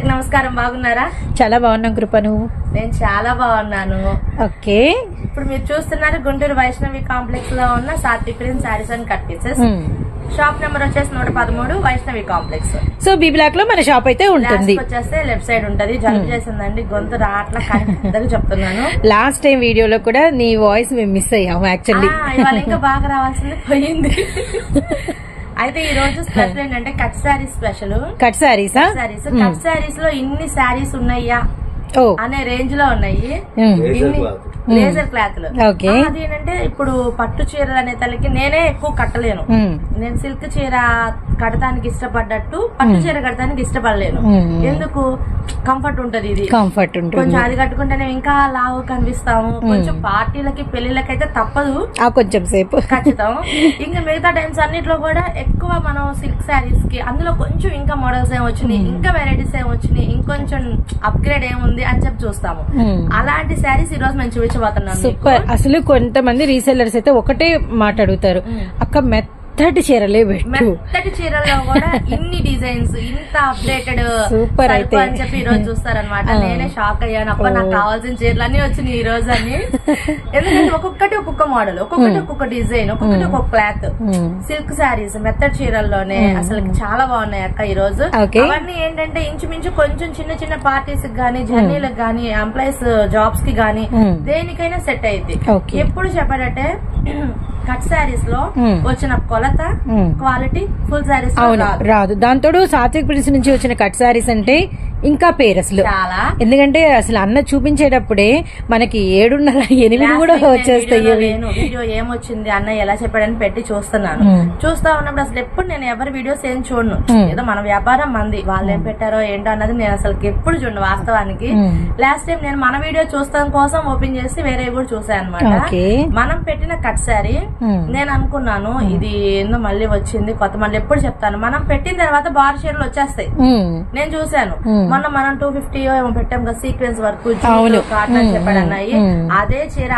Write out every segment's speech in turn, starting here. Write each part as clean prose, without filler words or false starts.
నమస్కారం, బాగున్నారా? చాలా బాగున్నాం కృప. నువ్వు? నేను చాలా బాగున్నాను. ఓకే, ఇప్పుడు మీరు చూస్తున్నారు గుంటూరు వైష్ణవి కాంప్లెక్స్ లో ఉన్న Satvik print saris and cut pieces. Shop number వచ్చేసి 113 Vaishnavi complex. So B block లో మన షాప్ అయితే ఉంటుంది. వచ్చేస్తే లెఫ్ట్ సైడ్ ఉంటది. జలుబు చేసిందండి, గొంతు రాట్లా కానీ చెప్తున్నాను. లాస్ట్ టైం వీడియోలో కూడా నీ వాయిస్ మేము మిస్ అయ్యాము యాక్చువల్లీ. ఇవాళ ఇంకా బాగా రావాల్సింది పోయింది. అయితే ఈ రోజు స్పెషల్ ఏంటంటే కట్ శారీస్ స్పెషల్. కట్ శారీసా? కట్ శారీస్ లో ఇన్ని శారీస్ ఉన్నాయా అనే రేంజ్ లో ఉన్నాయి. లేజర్ క్లాత్ లో. అది ఏంటంటే ఇప్పుడు పట్టు చీరలు అనే తలకి నేనే ఎక్కువ కట్టలేను. నేను సిల్క్ చీర కడతానికి ఇష్టపడ్డట్టు పట్టు చీర కడతానికి ఇష్టపడలేను. ఎందుకు? కంఫర్ట్ ఉంటది. ఇది కంఫర్ట్ ఉంటుంది. కొంచెం అది కట్టుకుంటేనే ఇంకా లావు కనిపిస్తాము. కొంచెం పార్టీలకి పెళ్లిళ్ళకైతే తప్పదు కొంచెం సేపు ఖచ్చితం. ఇంకా మిగతా టైమ్స్ అన్నిట్లో కూడా ఎక్కువ మనం సిల్క్ శారీస్ కి అందులో కొంచెం ఇంకా మోడల్స్ ఏం వచ్చినాయి, ఇంకా వెరైటీస్ ఏం వచ్చినాయి, ఇంకొంచెం అప్గ్రేడ్ ఏముంది అని చెప్పి చూస్తాము. అలాంటి శారీస్ ఈ రోజు మేము చూపించబోతున్నాం. సూపర్. అసలు కొంతమంది రీసెల్లర్స్ అయితే ఒకటే మాట అడుగుతారు, అక్క మెత్తటి చీరలే పెట్టు. మెత్తటి చీరల్లో కూడా ఇన్ని డిజైన్స్, ఇంత అప్డేటెడ్ సూపర్ అయితే అని చెప్పి ఈ రోజు చూస్తారనమాట. నేనే షాక్ అయ్యాను. అప్ప నాకు కావాల్సిన చీరలు అన్ని వచ్చినాయి ఈ రోజు అని. ఎందుకంటే ఒక్కొక్కటి ఒక్కొక్క మోడల్, ఒక్కొక్కటి ఒక్కొక్క డిజైన్, ఒక్కొక్కటి ఒక్కొక్క క్లాత్. సిల్క్ శారీస్ మెత్తటి చీరల్లోనే అసలు చాలా బాగున్నాయి అక్క ఈ రోజు. అవన్నీ ఏంటంటే ఇంచుమించు కొంచెం చిన్న చిన్న పార్టీస్ గానీ, జర్నీలకు గానీ, ఎంప్లాయీస్ జాబ్స్ కి గానీ దేనికైనా సెట్ అయింది. ఎప్పుడు చెప్పాడంటే కట్ శారీస్ లో వచ్చిన కొలత, క్వాలిటీ ఫుల్ శారీస్ రాదు. దాంతో సాత్విక్ ప్రింట్స్ నుంచి వచ్చిన కట్ శారీస్ అంటే ఇంకా పేరు అసలు. ఎందుకంటే అసలు అన్న చూపించేటప్పుడే మనకి 7.5-8 కూడా వచ్చేస్తాయి. వీడియో ఏమొచ్చింది అన్న ఎలా చెప్పాడని పెట్టి చూస్తున్నాను. చూస్తా ఉన్నప్పుడు అసలు ఎప్పుడు నేను ఎవరి వీడియోస్ ఏం చూడను. ఏదో మన వ్యాపారం మంది, వాళ్ళు ఏం పెట్టారో ఏంటో అన్నది నేను అసలు ఎప్పుడు చూడను వాస్తవానికి. లాస్ట్ టైం నేను మన వీడియో చూస్తాం కోసం ఓపెన్ చేసి వేరే కూడా చూసాను అనమాట. మనం పెట్టిన కట్ శారీ నేను అనుకున్నాను ఇది ఏందో మళ్ళీ వచ్చింది కొత్త. మళ్ళీ ఎప్పుడు చెప్తాను, మనం పెట్టిన తర్వాత బార్ షేర్లు వచ్చేస్తాయి. నేను చూసాను మొన్న మనం 250 ఏమో పెట్టాం కదా సీక్వెన్స్ వర్క్ కాటన్ చెప్పాడు అన్నాయి. అదే చీర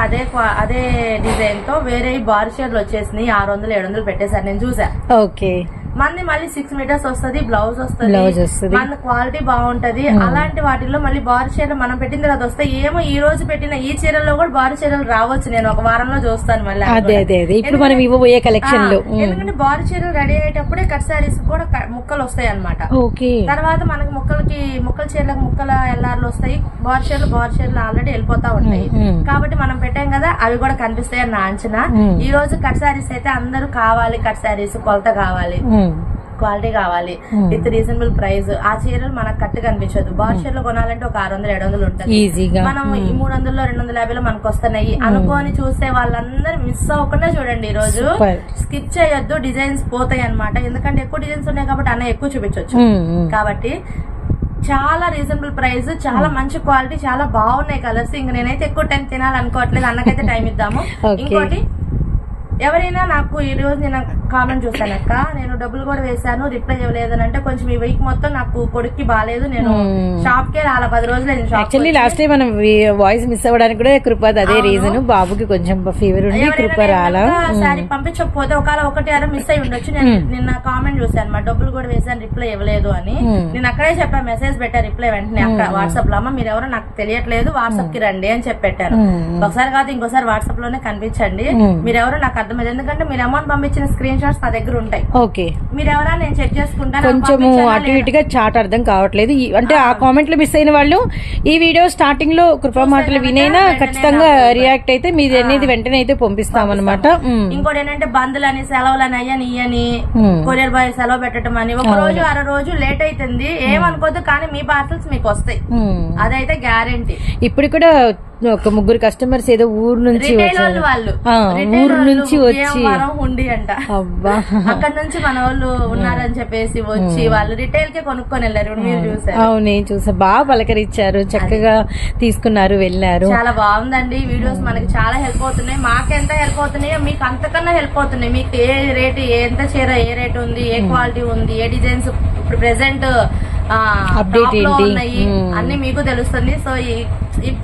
అదే డిజైన్ తో వేరే బార్ షేర్లు వచ్చేసినాయి. 600-700 పెట్టేశారు. నేను చూసా. ఓకే, మంది మళ్ళీ 6 మీటర్స్ వస్తుంది, బ్లౌజ్ వస్తుంది, మన క్వాలిటీ బాగుంటది. అలాంటి వాటిల్లో మళ్ళీ బారు చీరలు మనం పెట్టిన తర్వాత వస్తాయి. ఏమో ఈ రోజు పెట్టిన ఈ చీరల్లో కూడా బారు చీరలు రావచ్చు. నేను ఒక వారంలో చూస్తాను మళ్ళీ. ఇప్పుడు మనం ఇవ్వబోయే కలెక్షన్ లో ఎందుకంటే బారు చీరలు రెడీ అయ్యేటప్పుడే కట్ శారీస్ కూడా ముక్కలు వస్తాయి అనమాట. తర్వాత మనకి ముక్కల చీరలకు ముక్కల ఎల్లార్లు వస్తాయి. బారు చీరలు ఆల్రెడీ వెళ్ళిపోతా ఉంటాయి. కాబట్టి మనం పెట్టాం కదా అవి కూడా కనిపిస్తాయి అన్న అంచనా. ఈ రోజు కట్ శారీస్ అయితే అందరూ కావాలి. కట్ శారీస్ కొలత కావాలి, క్వాలిటీ కావాలి, విత్ రీజనబుల్ ప్రైస్. ఆ చీరలు మనకు కట్టు కనిపించదు. బార్ చీరలు కొనాలంటే ఒక 600-700 ఉంటుంది. మనం ఈ 300-250 మనకు వస్తున్నాయి అనుకోని చూసే వాళ్ళందరూ మిస్ అవ్వకుండా చూడండి. ఈ రోజు స్కిప్ చేయొద్దు, డిజైన్స్ పోతాయి అనమాట. ఎందుకంటే ఎక్కువ డిజైన్స్ ఉన్నాయి కాబట్టి అన్న ఎక్కువ చూపించవచ్చు. కాబట్టి చాలా రీజనబుల్ ప్రైస్, చాలా మంచి క్వాలిటీ, చాలా బాగున్నాయి కలర్స్. ఇంక నేనైతే ఎక్కువ టైం తినాలనుకోవట్లేదు, అన్నకైతే టైం ఇద్దాము. ఇంకోటి ఎవరైనా నాకు ఈ రోజు నేను కామెంట్ చూసానక్క, నేను డబ్బులు కూడా వేసాను రిప్లై ఇవ్వలేదని అంటే కొంచెం ఈ వీక్ మొత్తం నాకు కొడుక్కి బాగాలేదు, నేను షాప్ కే రాలా 10 రోజులు. యాక్చువల్లీ లాస్ట్ టైం మనం వాయిస్ మిస్ అవ్వడానికి కూడా కృప అదే రీజన్. బాబుకి కొంచెం ఫీవర్ ఉంది, కృప రాలా. సారీ పంపించకపోతే ఒకవేళ 1 మిస్ అయి ఉండొచ్చు. నేను నిన్న కామెంట్ చూసాను మా డబ్బులు కూడా వేసాను రిప్లై ఇవ్వలేదు అని. నేను అక్కడే చెప్పా, మెసేజ్ పెట్టా రిప్లై వెంటనే అక్కడ వాట్సాప్ లో. అమ్మ మీరెవరో నాకు తెలియట్లేదు, వాట్సాప్ కి రండి అని చెప్పి పెట్టాను. ఒకసారి కాదు ఇంకోసారి వాట్సాప్ లోనే కనిపించండి, మీరెవరో నాకు అర్థమైంది. ఎందుకంటే మీరు అమౌంట్ పంపించిన స్క్రీన్ షాట్స్ నా దగ్గర ఉంటాయి. ఓకే, మీరెవరా నేను చెక్ చేసుకుంటాను. కొంచెం అటు ఇటుగా చాట్ అర్థం కావట్లేదు అంటే ఆ కామెంట్లు మిస్ అయిన వాళ్ళు ఈ వీడియో స్టార్టింగ్ లో కృపా మాటలు వినైనా ఖచ్చితంగా రియాక్ట్ అయితే మీది అనేది వెంటనే అయితే పంపిస్తామన్నమాట. ఇంకోటి ఏంటంటే బంధులని సెలవులని అయ్యని ఇయ్యని కొరియర్ బాయ్ సెలవు పెట్టడం అని ఒక రోజు 6 రోజు లేట్ అవుతుంది ఏమనుకోద్దు, కానీ మీ పార్సల్స్ మీకు వస్తాయి, అదైతే గ్యారంటీ. ఇప్పుడు కూడా ఒక 3 కస్టమర్స్ ఏదో ఊరు నుంచి వచ్చి ఉండి అంట అక్కడ నుంచి మన వాళ్ళు ఉన్నారని చెప్పేసి వచ్చి వాళ్ళు రిటైల్ కే కొనుక్కొని వెళ్ళారు. మీరు చూసారు? అవును, చూసా. బాగా పలకరించారు, చక్కగా తీసుకున్నారు, వెళ్ళారు. చాలా బాగుందండి. వీడియోస్ మనకి చాలా హెల్ప్ అవుతున్నాయి. మాకెంత హెల్ప్ అవుతున్నాయో మీకు అంతకన్నా హెల్ప్ అవుతున్నాయి. మీకు ఏ రేటు, ఎంత చీర ఏ రేటు ఉంది, ఏ క్వాలిటీ ఉంది, ఏ డిజైన్స్ ఇప్పుడు ప్రెసెంట్ అప్డేట్ ఉన్నాయి అన్ని మీకు తెలుస్తుంది. సో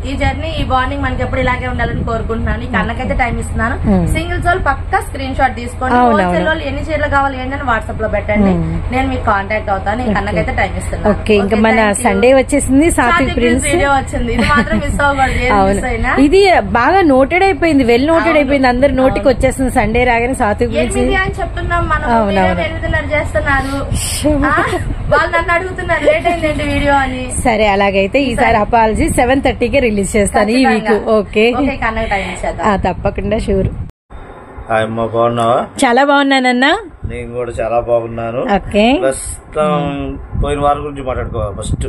ఈ జర్నీ ఈ బాండింగ్ మనకి ఎప్పుడు ఇలాగే ఉండాలని కోరుకుంటున్నాను. ఈ కన్నకైతే టైం ఇస్తున్నాను. సింగిల్స్ వాళ్ళు పక్కా స్క్రీన్ షాట్ తీసుకోండి. హోల్సేల్ వాళ్ళు ఎన్ని చీరలు కావాలి ఏంటని వాట్సాప్ లో పెట్టండి, నేను మీకు కాంటాక్ట్ అవుతాను. ఈ కన్నకైతే టైం ఇస్తున్నాను. ఓకే, ఇంకా మన సండే వచ్చేసింది. సాత్విక్ ప్రిన్స్ వీడియో వచ్చింది, ఇది మాత్రం మిస్ అవ్వకూడదు. ఇది బాగా నోటెడ్ అయిపోయింది, వెల్ నోటెడ్ అయిపోయింది, అందరు నోటికి వచ్చేస్తుంది. సండే రాగానే సాత్విక్ ప్రిన్స్ అని చెప్తున్నాం. మనం 8:30 చేస్తున్నారు, వాళ్ళు నన్ను అడుగుతున్నారు లేట్ అయిందండి వీడియో అని. సరే, అలాగైతే ఈసారి అపాలజీ 7:30కి రిలీజ్ చేస్తాను ఈ వీక్. ఓకే, తప్పకుండా షూర్. బాగున్నావా? చాలా బాగున్నానన్నా. నేను కూడా చాలా బాగున్నాను. ఓకే, పోయిన వారం గురించి మాట్లాడుకోవాలి. ఫస్ట్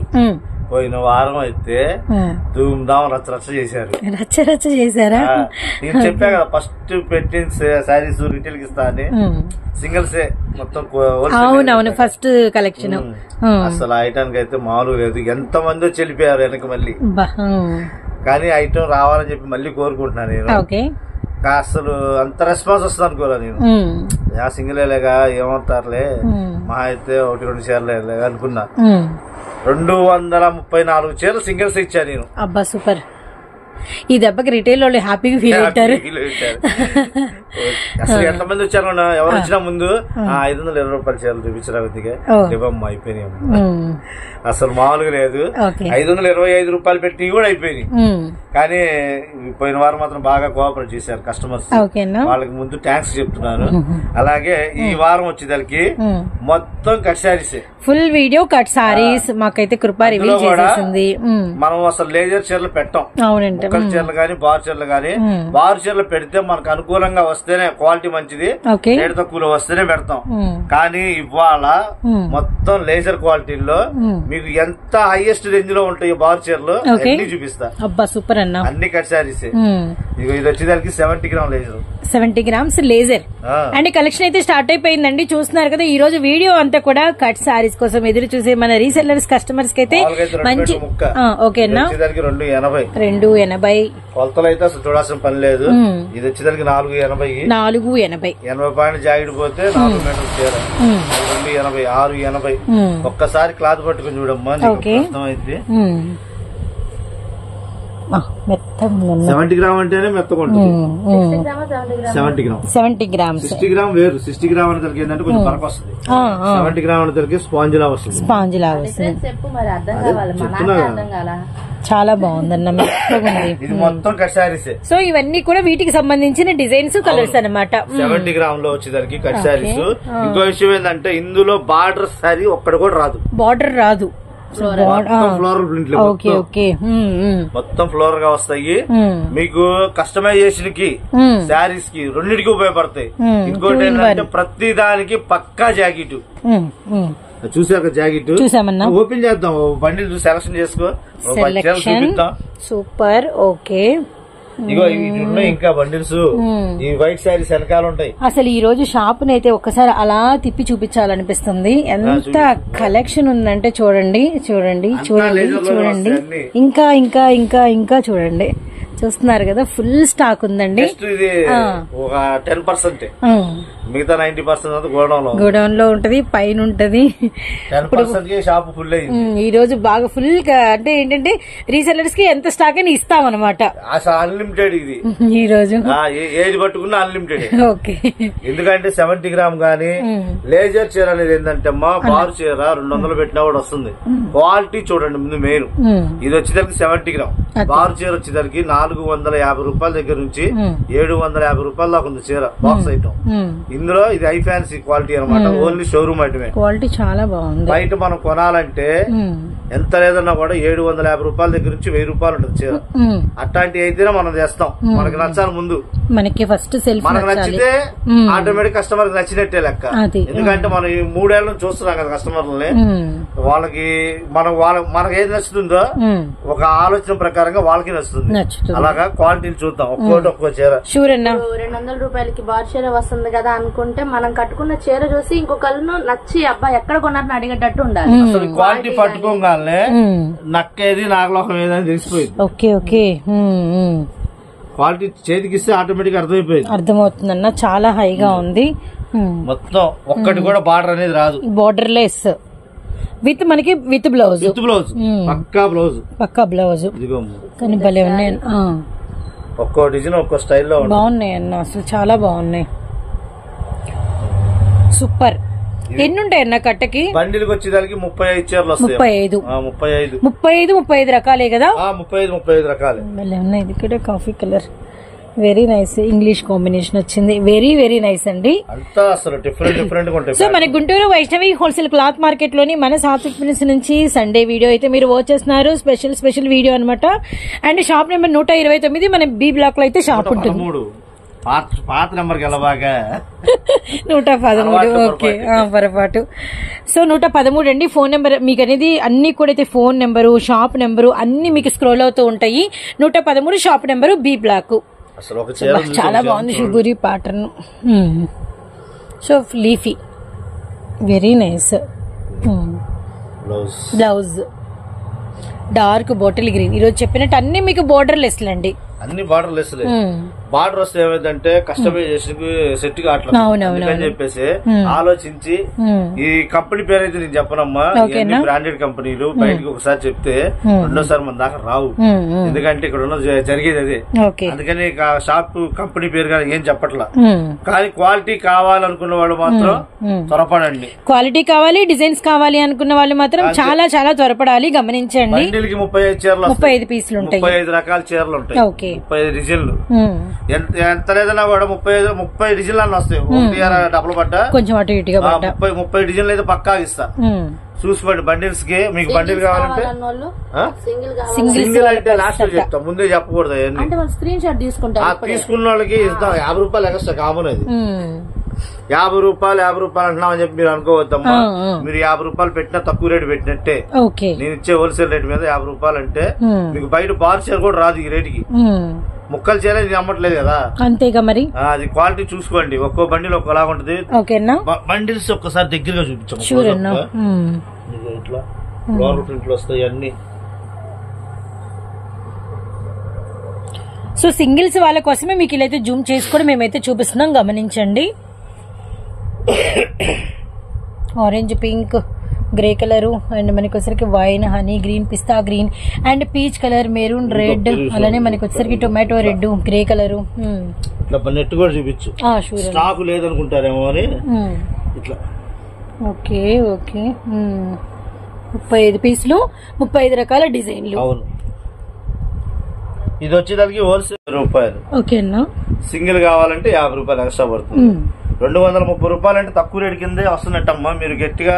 పోయిన వారం అయితే ధూమ్ధాం రచ్చ చేశారు. రచ్చ చేశారా? నేను చెప్పా కదా ఫస్ట్ పెట్టిన శారీస్ రిటైల్ కి ఇస్తా అని. సింగిల్స్ మొత్తం అవునవును, ఫస్ట్ కలెక్షన్. అసలు ఐటానికి అయితే మామూలు లేదు. ఎంత మంది వచ్చి వెళ్ళిపోయారు వెనక మళ్ళీ. కానీ ఐటమ్ రావాలని చెప్పి మళ్ళీ కోరుకుంటున్నాను నేను. అసలు అంత రెస్పాన్స్ వస్తుంది అనుకోరా నేను. సింగిల్ లేగా ఏమవుతారులే, మా అయితే 1-2 చీరలే అనుకున్నా. 234 చీరలు సింగిల్స్ ఇచ్చా నేను. అబ్బా సూపర్. ఈ దెబ్బకి రిటైల్ వాళ్ళు హ్యాపీగా ఫీల్ అవుతారు. అసలు ఎంతమంది వచ్చారు, ఎవరు వచ్చినా ముందు 520 రూపాయల చీరలు చూపించడానికి ఇవ్వమ్మా అయిపోయినాయి. అసలు మామూలుగా లేదు. 525 రూపాయలు పెట్టి కూడా అయిపోయినాయి. కానీ పోయిన వారం మాత్రం బాగా కోఆపరేట్ చేశారు కస్టమర్స్. వాళ్ళకి ముందు థ్యాంక్స్ చెప్తున్నాను. అలాగే ఈ వారం వచ్చేదానికి మొత్తం cut saris, full video cut saris మాకైతే కృప రివీల్ చేసేసింది. మనం అసలు లేజర్ చీరలు పెట్టాం. అవునండి, ముక్కల చీరలు గానీ బార్ చీరలు గానీ. బార్ చీరలు పెడితే మనకు అనుకూలంగా వస్తేనే క్వాలిటీ మంచిది, రేటు తక్కువలో వస్తేనే పెడతాం. కానీ ఇవాళ మొత్తం లేజర్ క్వాలిటీలో మీకు ఎంత హైయెస్ట్ రేంజ్ లో ఉంటాయో బార్ చీరలు అన్ని చూపిస్తా. అబ్బా సూపర్ అన్న. అన్ని కట్ శారీస్. ఇది వచ్చేదానికి 70 gram laser, 70 grams laser. And collection అయితే స్టార్ట్ అయిపోయిందండి. చూస్తున్నారు కదా, ఈ రోజు వీడియో అంతా కూడా కట్ సారీస్ కోసం ఎదురు చూసే మన రీసెల్లర్స్ కస్టమర్స్ కి అయితే మంచి. ఓకేనా, 280 కొలతలు అయితే అసలు చూడాల్సిన పని లేదు. ఇది వచ్చేదానికి 480 పాయింట్ జాకెట్ పోతే 4 మీటర్లు చీర 280 680. ఒక్కసారి క్లాత్ పట్టుకుని చూడమ్మా, అర్థమైంది. 70 గ్రామ్ అంటేనే మెత్తగా ఉంటుంది. 70 గ్రామ్ 60 గ్రామ్ వేరు. 60 గ్రామ్ అనేసరికి ఏంటంటే కొంచెం బరక వస్తుంది. 70 గ్రామ్ అనేసరికి స్పాంజ్ లా వస్తుంది. చాలా బాగుందన్న, ఇది మొత్తం కట్ శారీస్. సో ఇవన్నీ కూడా వీటికి సంబంధించిన డిజైన్స్, కలర్స్ అన్నమాట. 70 గ్రామ్ లో వచ్చేసరికి కట్ శారీస్. ఇంకో విషయం ఏంటంటే ఇందులో బార్డర్ శారీ ఒక్కటి కూడా రాదు. బార్డర్ రాదు, ఫ్లోరల్ ప్రింట్ మొత్తం ఫ్లోరల్ గా వస్తాయి. మీకు కస్టమైజేషన్ కి శారీస్ కి రెండింటికి ఉపయోగపడతాయి. ఇంకోటి ఏంటంటే ప్రతి దానికి పక్కా జాకెట్. చూసాక జాకెట్ ఓపెన్ చేద్దాం, బండిల్ చూసి సెలక్షన్ చేసుకో, చూపిద్దాం. సూపర్. ఓకే, ఇగో ఇవి ఇంకా బండిల్స్. ఈ వైట్ శారీస్ వెనకాల ఉంటాయి. అసలు ఈ రోజు షాప్ నైతే ఒక్కసారి అలా తిప్పి చూపించాలనిపిస్తుంది. ఎంత కలెక్షన్ ఉందంటే చూడండి చూడండి చూడండి చూడండి. ఇంకా ఇంకా ఇంకా ఇంకా చూడండి, చూస్తున్నారు కదా, ఫుల్ స్టాక్ ఉందండి. ఇది ఒక 10%, మిగతా 90% గోడౌన్ లో ఉంటది, పైన ఉంటది. 10% షాప్ ఫుల్ అయింది. ఈ రోజు బాగా ఫుల్ గా, అంటే ఏంటంటే రీసెల్లర్స్ కి ఎంత స్టాక్ అని ఇస్తాం అనమాట. అన్లిమిటెడ్ ఇది ఈ రోజు, ఏది పట్టుకున్నా అన్లిమిటెడ్. ఓకే, ఎందుకంటే 70 గ్రామ్ గానీ లేజర్ చీర అనేది ఏంటంటే అమ్మా, బారు చీర 200 పెట్టినా కూడా వస్తుంది. క్వాలిటీ చూడండి ముందు మెయిన్. ఇది వచ్చేసరికి 70 గ్రామ్. బారు చీర వచ్చేసరికి 450 రూపాయల దగ్గర నుంచి 750 రూపాయల దాకా ఉంది చీర, బాక్స్ ఐటమ్. ఇందులో ఇది హై ఫ్యాన్సీ క్వాలిటీ అనమాట, ఓన్లీ షోరూమ్ ఐటమే. క్వాలిటీ చాలా బాగుంది. బయట మనం కొనాలంటే ఎంత లేదన్నా కూడా 750 రూపాయల దగ్గర నుంచి 1000 రూపాయలు ఉంటుంది చీర. అట్లాంటి అయితేనే మనం చేస్తాం. మనకి నచ్చాలి ముందు, మనకి ఫస్ట్ సెల్ఫ్ మనకు నచ్చితే ఆటోమేటిక్ కస్టమర్ కి నచ్చినట్టే లెక్క. ఎందుకంటే మనం ఈ 3 ఏళ్ల నుంచి చూస్తున్నాం కదా కస్టమర్లని. వాళ్ళకి మనకి ఏది నచ్చుతుందో ఒక ఆలోచన ప్రకారంగా వాళ్ళకి నచ్చుతుంది. అలాగా క్వాలిటీలు చూద్దాం, ఒక్కో చీర. 200 రూపాయలకి బార్ చీర వస్తుంది కదా అనుకుంటే, మనం కట్టుకున్న చీర చూసి ఇంకొకళ్ళు నచ్చి అబ్బా ఎక్కడ కొన్నారని అడిగేటట్టు ఉండాలి. అసలు క్వాలిటీ పట్టుకోగానే నక్కేది నాగలోకం ఏదని తెలిసిపోయింది. ఓకే ఓకే, క్వాలిటీ చేతికి ఇస్తే ఆటోమేటిక్ అర్థమైపోయింది. అర్థమవుతుందన్న, చాలా హైగా ఉంది. మొత్తం ఒక్కటి కూడా బార్డర్ అనేది రాదు, బార్డర్ లెస్. విత్ మనకి విత్ బ్లౌజ్ పక్కా బ్లౌజ్ కానీ భలే ఉన్నాయి. ఒక్కో డిజైన్ ఒక్కో స్టైల్లో బాగున్నాయి అన్న, అసలు చాలా బాగున్నాయి, సూపర్. ఎన్ని ఉంటాయి అన్న కట్టకి? బండిల్కి వచ్చేదానికి 35 చీరలు వస్తాయి. 35 రకాలే కదా? 35 రకాలే. భలే ఉన్నాయి. ఇది కూడా coffee colour, very nice. English combination వచ్చింది, వెరీ వెరీ నైస్ అండి. సో మన Guntur Vaishnavi wholesale cloth market లోని మన సాత్విక్ ప్రిన్స్ నుంచి సండే వీడియో అయితే మీరు వాచ్ చేస్తున్నారు. స్పెషల్ వీడియో అనమాట. అండ్ షాప్ నెంబర్ 129, మన బి బ్లాక్ లో అయితే షాప్ ఉంటుంది. పాత నెంబర్ 113. ఓకే, పొరపాటు. సో 113 అండి ఫోన్ నెంబర్. మీకు అనేది అన్ని కూడా అయితే ఫోన్ నెంబరు, షాప్ నెంబరు అన్ని మీకు స్క్రోల్ అవుతూ ఉంటాయి. 113 షాప్ నెంబరు, బి బ్లాక్. చాలా బాగుంది షుగూరి pattern. So leafy, very nice. Blouse dark bottle green. ఈరోజు చెప్పినట్టు అన్ని మీకు బోర్డర్ లెస్ అండి, అన్ని బార్డర్ లెస్. బార్డర్ వస్తే ఏమైందంటే కస్టమైజేషన్ సెట్ కావట్లేదు చెప్పేసి ఆలోచించి, ఈ కంపెనీ పేరు అయితే నేను చెప్పనమ్మా, బ్రాండెడ్ కంపెనీలు బయటకి ఒకసారి చెప్తే రెండోసారి మన దాకా రావు. ఎందుకంటే ఇక్కడ ఉన్న జరిగేది అదే. అందుకని షాప్ కంపెనీ పేరు కానీ ఏం చెప్పట్లా. కానీ క్వాలిటీ కావాలనుకున్న వాళ్ళు మాత్రం త్వరపడండి. క్వాలిటీ కావాలి, డిజైన్స్ కావాలి అనుకున్న వాళ్ళు మాత్రం చాలా చాలా త్వరపడాలి. గమనించండి. బండిల్కి 35 చీరలు, 35 పీసులు ఉంటాయి, 35 రకాల చీరలు ఉంటాయి, 35 డిజైన్లు. ఎంత లేదన్నా కూడా 30 డిజైన్లు అన్న వస్తాయి. డబ్బులు పడ్డా కొంచెం అటు ఇటుగా 30 డిజైన్లు అయితే పక్కా ఇస్తా. చూసుకోండి బండిల్స్ కి. మీకు బండిల్ కావాలంటే సింగిల్ అయితే లాస్ట్ చెప్తాం, ముందే చెప్పకూడదు. తీసుకున్న వాళ్ళకి ఇస్తాం 50 రూపాయలు ఎక్స్ట్రా. కామన్ అది 50 రూపాయలు అంటున్నామని చెప్పి మీరు అనుకోవద్దమ్మా. మీరు 50 రూపాయలు పెట్టినా తక్కువ రేటు పెట్టినట్టే. నేను ఇచ్చే హోల్సేల్ రేట్ మీద 50 రూపాయలు అంటే మీకు బయట బార్ చీర కూడా రాదు ఈ రేటుకి. ముక్కలు చీర నేను అమ్మట్లేదు కదా, అంతేగా మరి. అది క్వాలిటీ చూసుకోండి. ఒక్కో బండిల్ ఒక్కలాగా ఉంటది. బండిల్స్ ఒక్కసారి దగ్గరగా చూపించాము. ఇట్లా ఫ్లోర్ ప్రింట్లు వస్తాయి అన్ని. సో సింగిల్స్ వాళ్ళ కోసమే మీకు ఇలా అయితే జూమ్ చేసుకొని మేమైతే చూపిస్తున్నాం, గమనించండి. Orange, pink, grey colour, and మనకి వచ్చరికి wine, honey green, pista green, and peach colour, maroon, red, అలానే మనకి వచ్చరికి tomato red, grey colour. Net కూడా చూపించు, స్టాక్ లేదనుకుంటారేమో అని. ఇట్లా ఓకే ఓకే. 35 పీసులు, 35 రకాల డిజైన్లు. అవును. ఇది వచ్చేదానికి హోల్సేల్ రూపాయలు. ఓకేనా. సింగిల్ కావాలంటే 50 రూపాయలు ఎక్స్ట్రా పడుతుంది. 230 రూపాయలు అంటే తక్కువ రేటు కిందే వస్తున్నట్టమ్మా. మీరు గట్టిగా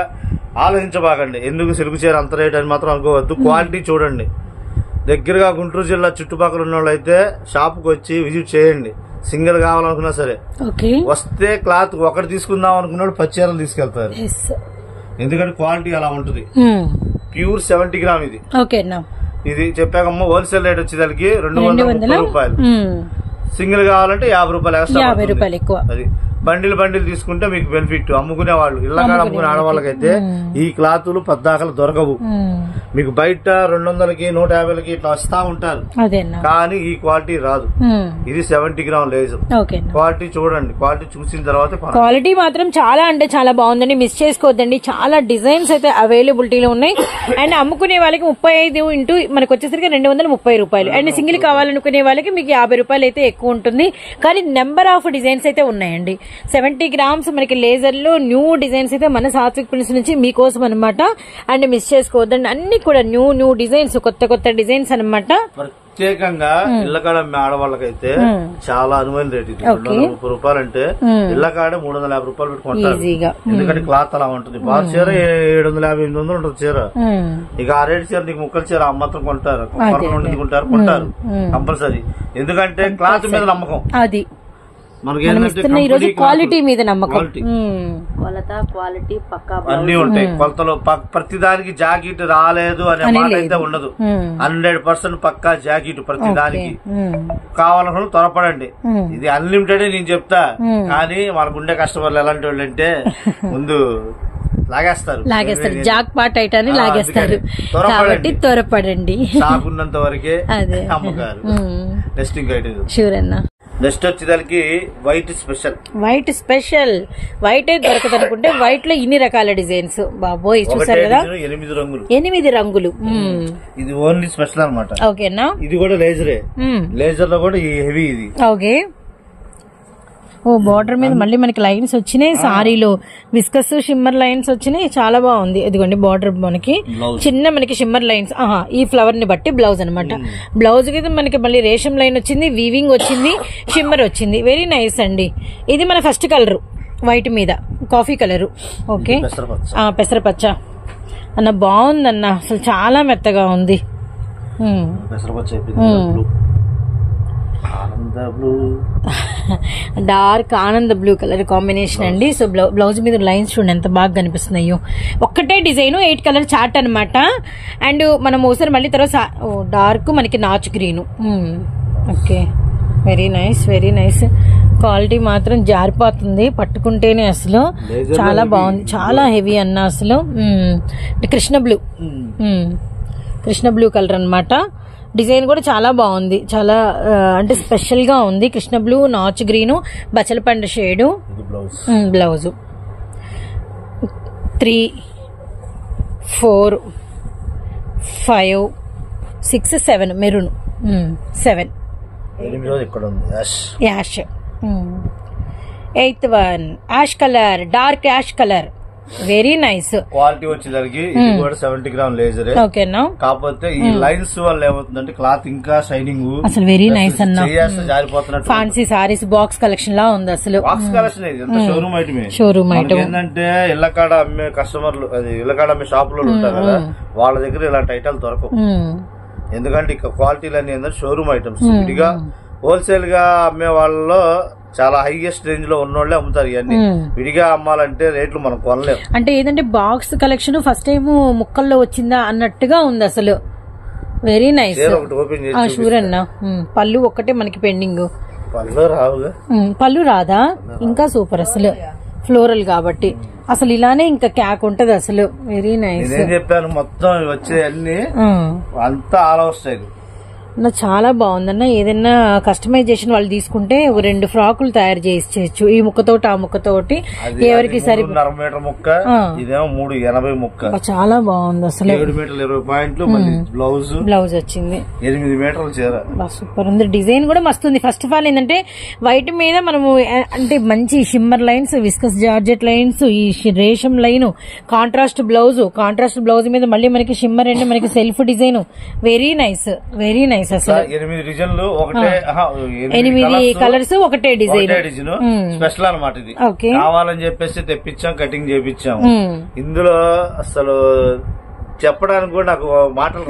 ఆలోచించబాకండి. ఎందుకు సిల్క్ చీర అంత రేట్ అని మాత్రం అనుకోవద్దు. క్వాలిటీ చూడండి. దగ్గరగా గుంటూరు జిల్లా చుట్టుపక్కల ఉన్న వాళ్ళు అయితే షాప్కి వచ్చి విజిట్ చేయండి. సింగిల్ కావాలనుకున్నా సరే. వస్తే క్లాత్ ఒకటి తీసుకుందాం అనుకున్నాడు 10 చీరలు తీసుకెళ్తారు. ఎందుకంటే క్వాలిటీ అలా ఉంటుంది. ప్యూర్ 70 గ్రామ్ ఇది. ఇది చెప్పాకమ్మా. హోల్సేల్ రేట్ వచ్చేదానికి 230 రూపాయలు. సింగిల్ కావాలంటే 50 రూపాయలు ఎక్స్ట్రా. అది బండిల్ తీసుకుంటే మీకు బెనిఫిట్. అమ్ముకునే వాళ్ళు, ఇళ్ళకాడ అమ్ముకునే ఆడవాళ్ళకైతే ఈ క్లాతులు పద్దాకలు దొరకవు. మీకు బయట 200కి 150కి ఇట్లా వస్తా ఉంటారు, కానీ ఈ క్వాలిటీ రాదు. ఇది 70 గ్రామ్ లేజర్. క్వాలిటీ చూడండి. క్వాలిటీ చూసిన తర్వాత క్వాలిటీ మాత్రం చాలా అంటే చాలా బాగుందండి, మిస్ చేసుకోవద్దండి. చాలా డిజైన్స్ అయితే అవైలబిలిటీలో ఉన్నాయి. అండ్ అమ్ముకునే వాళ్ళకి 35 ఇంటూ మనకు వచ్చేసరికి 230 రూపాయలు. అండ్ సింగిల్ కావాలనుకునే వాళ్ళకి మీకు 50 రూపాయలు అయితే ఎక్కువ ఉంటుంది. కానీ నెంబర్ ఆఫ్ డిజైన్స్ అయితే ఉన్నాయండి. 70 గ్రామ్స్ మనకి లేజర్ లో న్యూ డిజైన్స్ అయితే మన సాత్విక్ ప్రిన్స్ నుంచి మీకోసం అనమాట. అండ్ మిస్ చేసుకోవద్దండి. అన్ని కూడా న్యూ డిజైన్స్, కొత్త డిజైన్స్ అనమాట. ప్రత్యేకంగా ఇళ్లకాడ ఆడవాళ్ళకైతే చాలా అనువైన రేట్ ఇది. 230 రూపాయలు అంటే ఇళ్లకాడ 350 రూపాయలు పెట్టుకుంటారు. ఎందుకంటే క్లాత్ అలా ఉంటుంది. బాగా చీర 750-800 ఉంటుంది చీర. ఇక ఆ రేటు చీర నీకు ముక్కల చీర మాత్రం కొంటారు కంపల్సరీ. ఎందుకంటే క్లాత్ మీద నమ్మకం. అది మనకి క్వాలిటీ మీద నమ్మకం. అన్ని ఉంటాయి కొలతలు. ప్రతి దానికి జాకెట్ రాలేదు అనే మాట అయితే ఉండదు. 100% పక్కా జాకెట్ ప్రతి దానికి. కావాలనుకున్న త్వరపడండి. ఇది అన్లిమిటెడ్ నేను చెప్తా. కానీ మనకుండే కస్టమర్లు ఎలాంటి వాళ్ళు అంటే ముందు లాగేస్తారు. Jack pot ఐటాన్ని లాగేస్తారు. కాబట్టి త్వరపడండి. సాకున్నంత వరకే అమ్మగారు. నెక్స్ట్ ఇంకా షూర్ అన్నా. నెక్స్ట్ వచ్చేదానికి white special. White special. White దొరకదు అనుకుంటే వైట్ లో ఇన్ని రకాల డిజైన్స్. బాబోయ్ చూసారు కదా, 8 రంగులు. 8 రంగులు. ఇది ఓన్లీ స్పెషల్ అనమాట. ఓకేనా. ఇది కూడా లేజరే. లేజర్ లో కూడా ఈ హెవీ ఇది. ఓకే. ఓ బార్డర్ మీద మళ్ళీ మనకి లైన్స్ వచ్చినాయి. సారీలో విస్కస్ షిమ్మర్ లైన్స్ వచ్చినాయి. చాలా బాగుంది. ఇదిగోండి బార్డర్ మనకి చిన్న మనకి షిమ్మర్ లైన్స్. ఈ ఫ్లవర్ ని బట్టి బ్లౌజ్ అనమాట. బ్లౌజ్ కి మనకి మళ్ళీ రేషం లైన్ వచ్చింది, వీవింగ్ వచ్చింది, షిమ్మర్ వచ్చింది. వెరీ నైస్ అండి. ఇది మన ఫస్ట్ కలర్ వైట్ మీద కాఫీ కలర్. ఓకే. పెసరపచ్చ అన్న బాగుందన్న, అసలు చాలా మెత్తగా ఉంది. డార్క్ ఆనంద బ్లూ కలర్ కాంబినేషన్ అండి. సో బ్లౌజ్ మీద లైన్స్ చూడండి ఎంత బాగా కనిపిస్తున్నాయో. ఒక్కటే డిజైన్ 8 కలర్ చార్ట్ అనమాట. అండ్ మనం ఒకసారి మళ్ళీ తర్వాత డార్క్ మనకి నాచు green. Okay, very nice, very nice. Quality మాత్రం జారిపోతుంది పట్టుకుంటేనే. అసలు చాలా బాగుంది, చాలా హెవీ అన్న. అసలు కృష్ణ బ్లూ కలర్ అన్నమాట. డిజైన్ కూడా చాలా బాగుంది, చాలా అంటే స్పెషల్ గా ఉంది. కృష్ణ బ్లూ, నాచు గ్రీన్, బచ్చలపండు shade. Blouse 3, 4, 5, 6, 7 maroon. 7 ash. 8th one ash colour, dark ash colour. Very nice. Quality వచ్చేసరికి ఇది కూడా 70 గ్రామ్ లేజర్. ఓకేనా. కాకపోతే ఈ లైన్స్ వల్ల ఏమవుతుందంటే క్లాత్ ఇంకా షైనింగ్. అసలు వెరీ నైస్ అన్న. జారిపోతున్నట్టు ఫ్యాన్సీ సారీస్ బాక్స్ కలెక్షన్ లా ఉంది అసలు. బాక్స్ కలెక్షన్ ఇది షోరూమ్ ఐటమే. షోరూమ్ ఐటమ్ ఏంటంటే ఇళ్ళకాడ అమ్మే కస్టమర్లు, అది ఇళ్ళకాడ అమ్మే షాప్ లో ఉంటారు కదా, వాళ్ళ దగ్గర ఇలాంటి ఐటమ్ దొరకవు. ఎందుకంటే ఇక క్వాలిటీలు అన్ని ఏంటంటే షోరూమ్ ఐటమ్స్. విడిగా హోల్సేల్ గా అమ్మే వాళ్ళలో చాలా హైయెస్ట్ రేంజ్ లో ఉన్నోళ్లే అమ్ముతారు. ఇవన్నీ విడిగా అమ్మాలంటే రేట్లు మనం కొనలేము. అంటే ఏదంటే బాక్స్ కలెక్షన్ ఫస్ట్ టైం ముక్కల్లో వచ్చిందా అన్నట్టుగా ఉంది అసలు. Very nice. షూర్ అన్న. పళ్ళు ఒక్కటే మనకి పెండింగ్. పళ్ళు రాదా? ఇంకా సూపర్ అసలు. ఫ్లోరల్ కాబట్టి అసలు ఇలానే ఇంకా క్యాక్ ఉంటది అసలు. Very nice. నేను చెప్పాను మొత్తం వచ్చే అన్ని అంతా ఆల్ ఓవర్ స్టైల్. చాలా బాగుందన్న. ఏదైనా కస్టమైజేషన్ వాళ్ళు తీసుకుంటే 2 ఫ్రాకులు తయారు చేయించు. ఈ ముక్కతోటి ఆ ముక్కతోటి ఎవరికి సరి. 3.5 మీటర్ ముక్క, ఇదేమో 3.80 ముక్క. చాలా బాగుంది అసలు. 7 మీటర్లు 20 పాయింట్లు. బ్లౌజ్ వచ్చింది 8 మీటర్ల చీర. సూపర్ ఉంది. డిజైన్ కూడా మస్తు ఉంది. ఫస్ట్ ఆఫ్ ఆల్ ఏంటంటే వైట్ మీద మనము అంటే మంచి shimmer lines, viscous georgette lines, ఈ రేషం లైన్, కాంట్రాస్ట్ బ్లౌజ్ మీద మళ్ళీ మనకి షిమ్మర్ అంటే మనకి self design. Very nice, very nice. 8 డిజైన్లు, 8 కలర్స్, ఒకటే డిజైన్. స్పెషల్ అనమాట ఇది. కావాలని చెప్పేసి తెప్పించాం, కటింగ్ చేపించాం. ఇందులో అసలు చెప్పడానికి కూడా నాకు మాటలు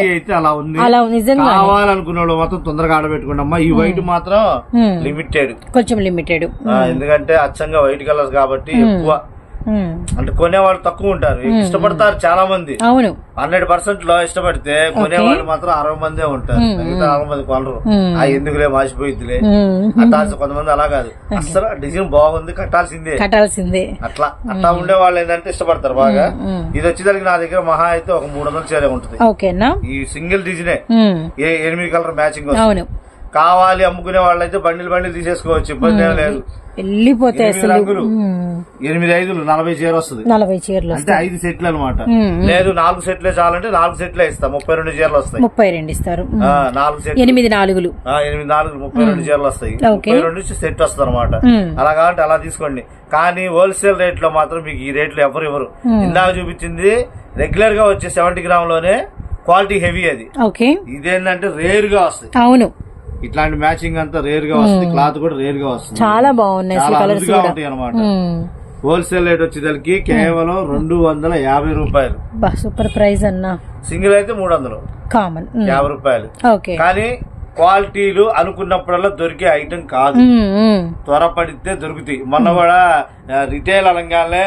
అయితే అలా ఉంది. కావాలనుకున్న వాళ్ళు మాత్రం తొందరగా ఆడబెట్టుకోండి. ఈ వైట్ మాత్రం లిమిటెడ్, కొంచెం లిమిటెడ్. ఎందుకంటే అచ్చంగా వైట్ కలర్ కాబట్టి ఎక్కువ అంటే కొనేవాళ్ళు తక్కువ ఉంటారు. ఇష్టపడతారు చాలా మంది. 100% లో ఇష్టపడితే కొనేవాళ్ళు మాత్రం 60 మందే ఉంటారు. మిగతా 60 మంది కొనరు. ఎందుకులే మాసిపోయిద్దిలే కట్టాల్సి. కొంతమంది అలా కాదు, అసలు డిజైన్ బాగుంది కట్టాల్సిందే అట్లా ఉండే వాళ్ళు ఏంటంటే ఇష్టపడతారు బాగా. ఇది వచ్చేసరికి నా దగ్గర మహా అయితే ఒక 300 చీర ఉంటుంది. ఈ సింగిల్ డిజైనే 8 కలర్ మ్యాచింగ్ వస్తుంది. కావాలి అమ్ముకునే వాళ్ళైతే బండిల్ తీసేసుకోవచ్చు, ఇబ్బంది ఏం లేదు. వెళ్ళిపోతాయి అసలు. 8 5 40 చీర వస్తుంది. 40 చీరలు అంటే 5 సెట్లు అనమాట. లేదు 4 సెట్లే చాలంటే 4 సెట్లే ఇస్తాం. 32 చీరలు వస్తాయి. 32 ఇస్తారు. 4 సెట్లు 8 4 32 చీరలు వస్తాయి. 32 సెట్ వస్తుంది అనమాట. అలా కాబట్టి అలా తీసుకోండి. కానీ హోల్సేల్ రేట్ లో మాత్రం మీకు ఈ రేట్లు ఎవరు ఇవ్వరు. ఇందాక చూపించింది రెగ్యులర్ గా వచ్చే 70 గ్రామ్ లోనే క్వాలిటీ హెవీ. అది ఇదేంటంటే రేర్ గా వస్తాయి. అవును, ఇట్లాంటి మ్యాచింగ్ అంతా రేర్ గా వస్తుంది. క్లాత్ కూడా రేర్ గా వస్తుంది. చాలా బాగున్నాయి, ఉంటాయి అనమాట. హోల్సేల్ రేట్ వచ్చేసరికి కేవలం 250 రూపాయలు. సూపర్ ప్రైస్ అన్న. సింగిల్ అయితే 300, కామన్ 50 రూపాయలు. కానీ క్వాలిటీలు అనుకున్నప్పుడల్లా దొరికే ఐటమ్ కాదు, త్వరపడితే దొరుకుతాయి. మొన్న కూడా రిటైల్ అనగానే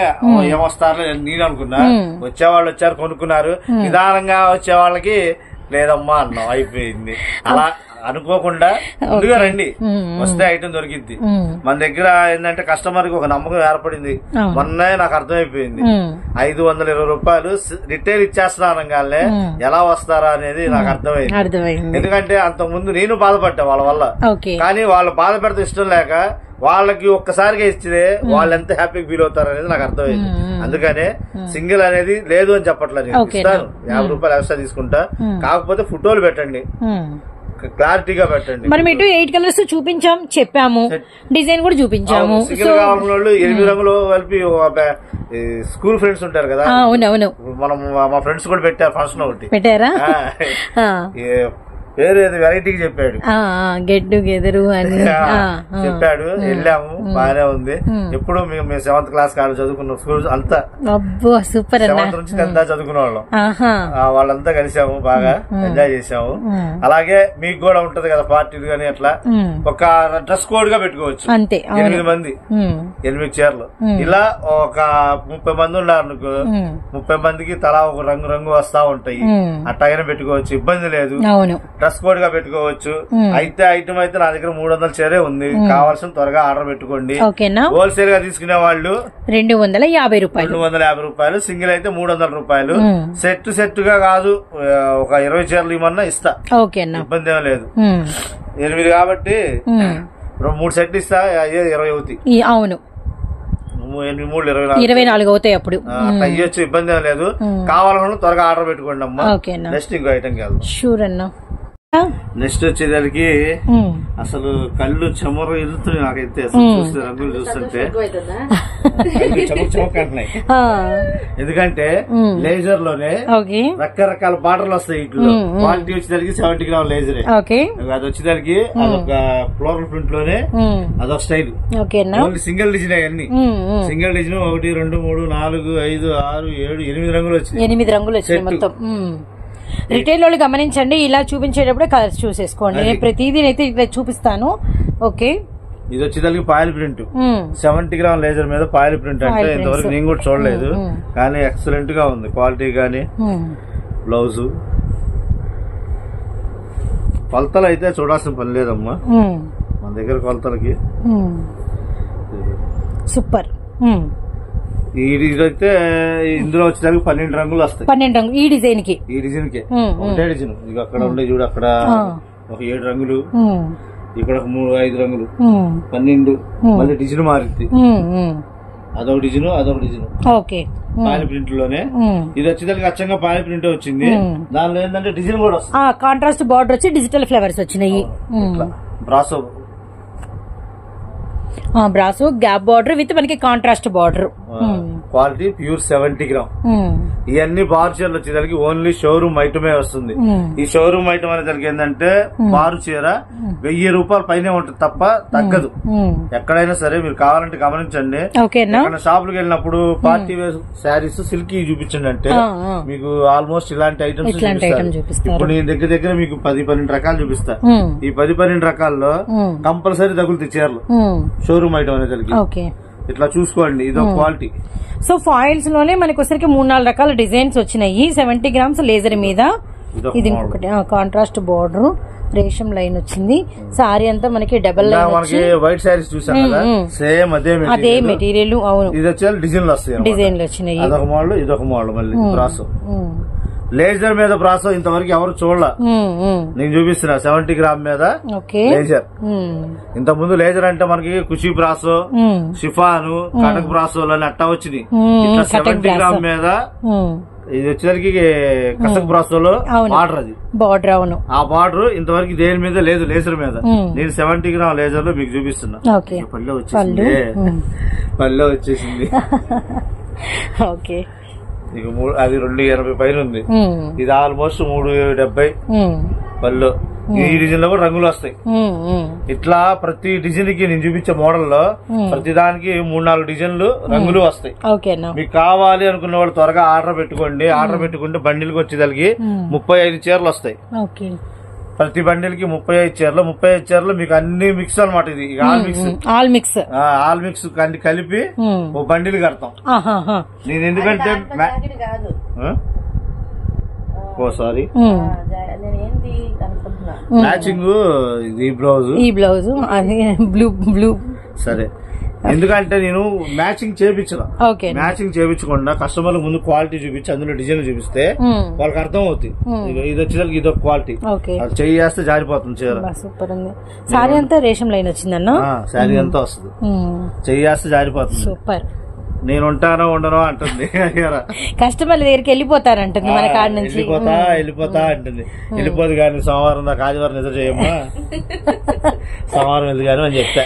ఏమొస్తారో నేను అనుకున్నా. వచ్చేవాళ్ళు వచ్చారు, కొనుక్కున్నారు. నిదానంగా వచ్చే వాళ్ళకి లేదమ్మా అన్నాం, అయిపోయింది. అలా అనుకోకుండా ముందుగా రండి, వస్తే ఐటమ్ దొరికిద్ది. మన దగ్గర ఏంటంటే కస్టమర్ కి ఒక నమ్మకం ఏర్పడింది. మొన్న నాకు అర్థమైపోయింది, 520 రూపాయలు రిటైల్ ఇచ్చేస్తున్నారు అనగానే ఎలా వస్తారా అనేది నాకు అర్థమైంది. ఎందుకంటే అంత ముందు నేను బాధపడ్డా వాళ్ళ వల్ల, కానీ వాళ్ళు బాధ పెడితే ఇష్టం లేక వాళ్ళకి ఒక్కసారిగా ఇస్తే వాళ్ళు ఎంత హ్యాపీగా ఫీల్ అవుతారు అనేది నాకు అర్థమైంది. అందుకనే సింగిల్ అనేది లేదు అని చెప్పట్లేదు, నేను ఇస్తాను 50 రూపాయలు ఎక్స్ట్రా తీసుకుంటా, కాకపోతే ఫోటోలు పెట్టండి, క్లారిటీగా పెట్టండి. మనం ఇటు 8 కలర్స్ చూపించాం, చెప్పాము, డిజైన్ కూడా చూపించాము. సింగిల్ కావాల్సిన వాళ్ళు 8 రంగులు కలిపి స్కూల్ ఫ్రెండ్స్ ఉంటారు కదా, అవునవును, మనం మా ఫ్రెండ్స్ కూడా పెట్టారు ఫంక్షన్ ఒకటి పెట్టారా, పేరు వెరైటీకి చెప్పాడు, గెట్ టుగెదర్ అని చెప్పాడు. వెళ్ళాము, బాగానే ఉంది. ఎప్పుడు మేము 7th క్లాస్ కాడ చదువుకున్న స్కూల్ అంతా సూపర్ 7th నుంచి 10th చదువుకునే వాళ్ళం, వాళ్ళంతా కలిసాము, బాగా ఎంజాయ్ చేసాము. అలాగే మీకు కూడా ఉంటది కదా పార్టీలు కానీ, అట్లా ఒక డ్రెస్ కోడ్ గా పెట్టుకోవచ్చు. 8 మంది 8 చీరలు, ఇలా ఒక 30 మంది ఉన్నారు అనుకో, 30 మందికి తలా ఒక రంగు వస్తా ఉంటాయి, అట్లాగనే పెట్టుకోవచ్చు, ఇబ్బంది లేదు. డ్రెస్ కోడ్ గా పెట్టుకోవచ్చు. అయితే ఐటమ్ అయితే నా దగ్గర 300 చీరే ఉంది, కావాల్సిన త్వరగా ఆర్డర్ పెట్టుకోండి. హోల్సేల్ గా తీసుకునే వాళ్ళు 250 రూపాయలు, సింగిల్ అయితే 300 రూపాయలు. సెట్ గా కాదు, ఒక 20 చీరలు ఇవ్వమన్నా ఇస్తా, ఇబ్బంది ఏమీ లేదు. 8 కాబట్టి 3 సెట్ ఇస్తా, 20 అవుతాయి. అవును, 24 అవుతాయి. అప్పుడు అయ్యొచ్చు, ఇబ్బంది ఏం లేదు. కావాలన్నా త్వరగా ఆర్డర్ పెట్టుకోండి అమ్మా. నెక్స్ట్ ఇంకో ఐటమ్ కి వెళ్దాం. షూర్ అన్నా. నెక్స్ట్ వచ్చేదానికి అసలు కళ్ళు చెమరు వెళ్తున్నాయి నాకైతే, అసలు చూస్తే రంగులు చూస్తుంటే చమకంటున్నాయి. ఎందుకంటే లేజర్ లోనే రకరకాల బార్డర్లు వస్తాయి. ఇట్లో క్వాలిటీ వచ్చేదానికి 70 గ్రామ్ లేజరే, అది వచ్చేదానికి అదొక ఫ్లోరల్ ప్రింట్ లోనే అదొక స్టైల్. ఓన్లీ సింగిల్ డిజైన్, అన్ని సింగిల్ డిజైన్ 1 2 3 4 5 6 7 8 రంగులు వచ్చినాయి. 8 రంగులు వచ్చాయి మొత్తం. రిటైల్ వాళ్ళు గమనించండి, ఇలా చూపించేటప్పుడే కలర్స్ చూసేసుకోండి. నేను ప్రతిదీ అయితే ఇట్లా చూపిస్తాను. ఓకే, ఇది వచ్చేదానికి పాయిల్ ప్రింట్, 70 గ్రామ్ లేజర్ మీద పాయిల్ ప్రింట్. అంటే ఇంతవరకు నేను కూడా చూడలేదు, కానీ ఎక్సలెంట్ గా ఉంది క్వాలిటీ గానీ. బ్లౌజ్ కొలతలు అయితే చూడాల్సిన పని లేదమ్మా, మన దగ్గర కొలతలకి సూపర్. ఇదైతే ఇందులో వచ్చేదానికి 12 రంగులు వస్తాయి. 12 రంగులు ఈ డిజైన్ కి, ఒకటే డిజైన్. ఇక అక్కడ ఉండే చూడు, అక్కడ ఒక 7 రంగులు, ఇక్కడ 5 రంగులు, 12. మళ్ళీ డిజైన్ మారింది, అదొక డిజైన్ ఓకే. పాయిల్ ప్రింట్ లోనే ఇది వచ్చేదానికి అచ్చంగా పాయిల్ ప్రింట్ వచ్చింది. దానిలో ఏంటంటే డిజైన్ కూడా వస్తుంది, కాంట్రాస్ట్ బార్డర్ వచ్చి డిజిటల్ ఫ్లవర్స్ వచ్చినాయి. బ్రాసో గ్యాప్ బార్డర్ విత్ మనకి contrast border. Quality pure 70 gram. ఇవన్నీ బారు చీరలు వచ్చేదానికి ఓన్లీ షోరూమ్ ఐటమే వస్తుంది. ఈ షోరూమ్ ఐటమ్ అనేదానికి ఏంటంటే బారు చీర 1000 రూపాయల పైనే ఉంటుంది తప్ప తగ్గదు. ఎక్కడైనా సరే మీరు కావాలంటే గమనించండి. షాపులకు వెళ్ళినప్పుడు పార్టీ వేర్ శారీస్ సిల్క్ చూపించండి అంటే మీకు ఆల్మోస్ట్ ఇలాంటి ఐటమ్స్ చూపిస్తారు. ఇప్పుడు నేను దగ్గర మీకు 10-12 రకాలు చూపిస్తా. ఈ 10-12 రకాల్లో కంపల్సరీ తగులుతాయి చీరలు షోరూమ్ ఐటమ్ అనేదానికి. ఇట్లా చూసుకోండి, ఇదో క్వాలిటీ. సో ఫాయిల్స్ లోనే మనకి వచ్చరికి 3-4 రకాల డిజైన్స్ వచ్చినాయి. 70 గ్రామ్స్ లేజర్ మీద. ఇది ఇంకొకటి కాంట్రాస్ట్ బార్డర్, రేషం లైన్ వచ్చింది. సారీ అంతా మనకి డబల్ లైన్. వైట్ సారీస్ చూసాం కదా, సేమ్ అదే మెటీరియల్. అవును, ఇది వచ్చే డిజైన్లు వస్తాయి, డిజైన్లు వచ్చినాయి. అదొక మోడల్, ఇదొక మోడల్. మళ్ళీ బ్రాసో లేజర్ మీద బ్రాసో ఇంతవరకు ఎవరు చూడలా. నేను చూపిస్తున్నా 70 గ్రామ్ మీద లేజర్. ఇంత ముందు లేజర్ అంటే మనకి Khushi brasso, chiffon, Cuttack brasso అని అట్టా వచ్చింది. ఇట్లా 70 గ్రామ్ మీద ఇది వచ్చేసరికి కసక్ బ్రాసోలో బార్డర్, అది బార్డర్. అవును, ఆ బార్డర్ ఇంతవరకు దేని మీద లేదు లేజర్ మీద. నేను 70 గ్రామ్ లేజర్ లో మీకు చూపిస్తున్నా. పల్లె వచ్చేసింది. ఓకే, ఇక అది 280 పైన ఉంది. ఇది ఆల్మోస్ట్ 370 పళ్ళు. ఈ డిజైన్ లో కూడా రంగులు వస్తాయి. ఇట్లా ప్రతి డిజైన్ కి నేను చూపించే మోడల్ లో ప్రతి దానికి 3-4 డిజైన్లు రంగులు వస్తాయి. మీకు కావాలి అనుకున్న వాళ్ళు త్వరగా ఆర్డర్ పెట్టుకోండి. ఆర్డర్ పెట్టుకుంటే బండిల్కి వచ్చేదానికి 35 చీరలు వస్తాయి. ప్రతి బండిల్కి 35 చీరలు. 35 చీరలు మీకు అన్ని మిక్స్ అనమాట. ఇది ఆల్ మిక్స్ కలిపి ఓ బండిల్ కడతాం. నేను ఎందుకంటే సారీ నేను ఏంటి అనుకుంటున్నా. మ్యాచింగ్ ఈ బ్లౌజ్ అది బ్లూ. సరే, ఎందుకంటే నేను మ్యాచింగ్ చేయించరా, మ్యాచింగ్ చేయించకుండా కస్టమర్ ముందు క్వాలిటీ చూపించి అందులో డిజైన్ చూపిస్తే వాళ్ళకి అర్థం అవుతుంది. ఇది వచ్చేసరికి ఇది ఒక క్వాలిటీ, చెయ్యి చేస్తే జారిపోతుంది చీర. సూపర్ ఉంది. సారీ అంతా రేషం లైన్ వచ్చిందన్న, శారీ అంతా వస్తుంది, చెయ్యి చేస్తే జారిపోతుంది. సూపర్. నేను ఉంటానో ఉండనో అంటుంది, కస్టమర్ల దగ్గరికి వెళ్ళిపోతారంటుంది మన కాడ నుంచి. వెళ్ళిపోతా అంటుంది. వెళ్ళిపోదు కానీ సోమవారం దాకా ఆదివారం నిద్ర చేయమ్మా, సోమవారం వెళ్ళి కానీ అని చెప్తా.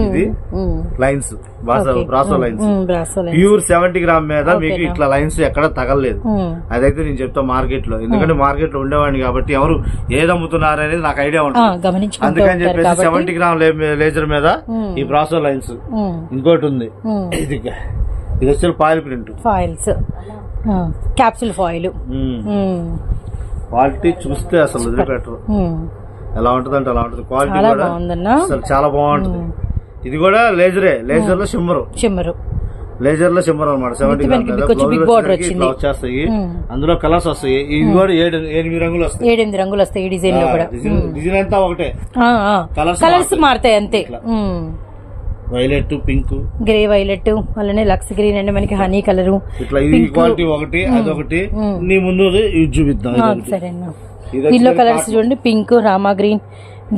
ఇది lines, brasso lines, pure 70 gram మీద మీకు ఇట్లా లైన్స్ ఎక్కడ తగలలేదు. అదైతే నేను చెప్తా మార్కెట్ లో, ఎందుకంటే మార్కెట్ లో ఉండేవాడిని కాబట్టి ఎవరు ఏది అమ్ముతున్నారు అనేది నాకు ఐడియా ఉంటుంది. అందుకని చెప్పేసి 70 గ్రామ్ లేజర్ మీద ఈ బ్రాసో లైన్స్. ఇంకోటి ఉంది, ఇది వచ్చే foil print, foils, capsule foil. Quality చూస్తే అసలు వదిలిపెట్టరు, ఎలా ఉంటది అంటే అలా ఉంటది. క్వాలిటీ కూడా అసలు చాలా బాగుంటది. ఇది కూడా లేజరే, లేజర్ లో షిమ్మరు, లేజర్ లో షిమ్మర్ అనమాట. 70 గ్రామ్ వచ్చేస్తాయి, అందులో కలర్స్ వస్తాయి. ఇది కూడా 8 రంగులు వస్తాయి, 8 రంగులు వస్తాయి. ఈ డిజైన్ లో కూడా డిజైన్ అంతా ఒకటే, కలర్స్ మారుతాయి అంతే. వైలెట్, పింక్, గ్రే వైలెట్, అలానే లక్స్ గ్రీన్ అంటే మనకి హనీ కలర్. ఇట్లా ఈ క్వాలిటీ ఒకటి, అదొకటి. నీ ముందు ఇది చూపిద్దాం. సరేనా, ఇల్లో కలర్స్ చూడండి, pink, Rama green,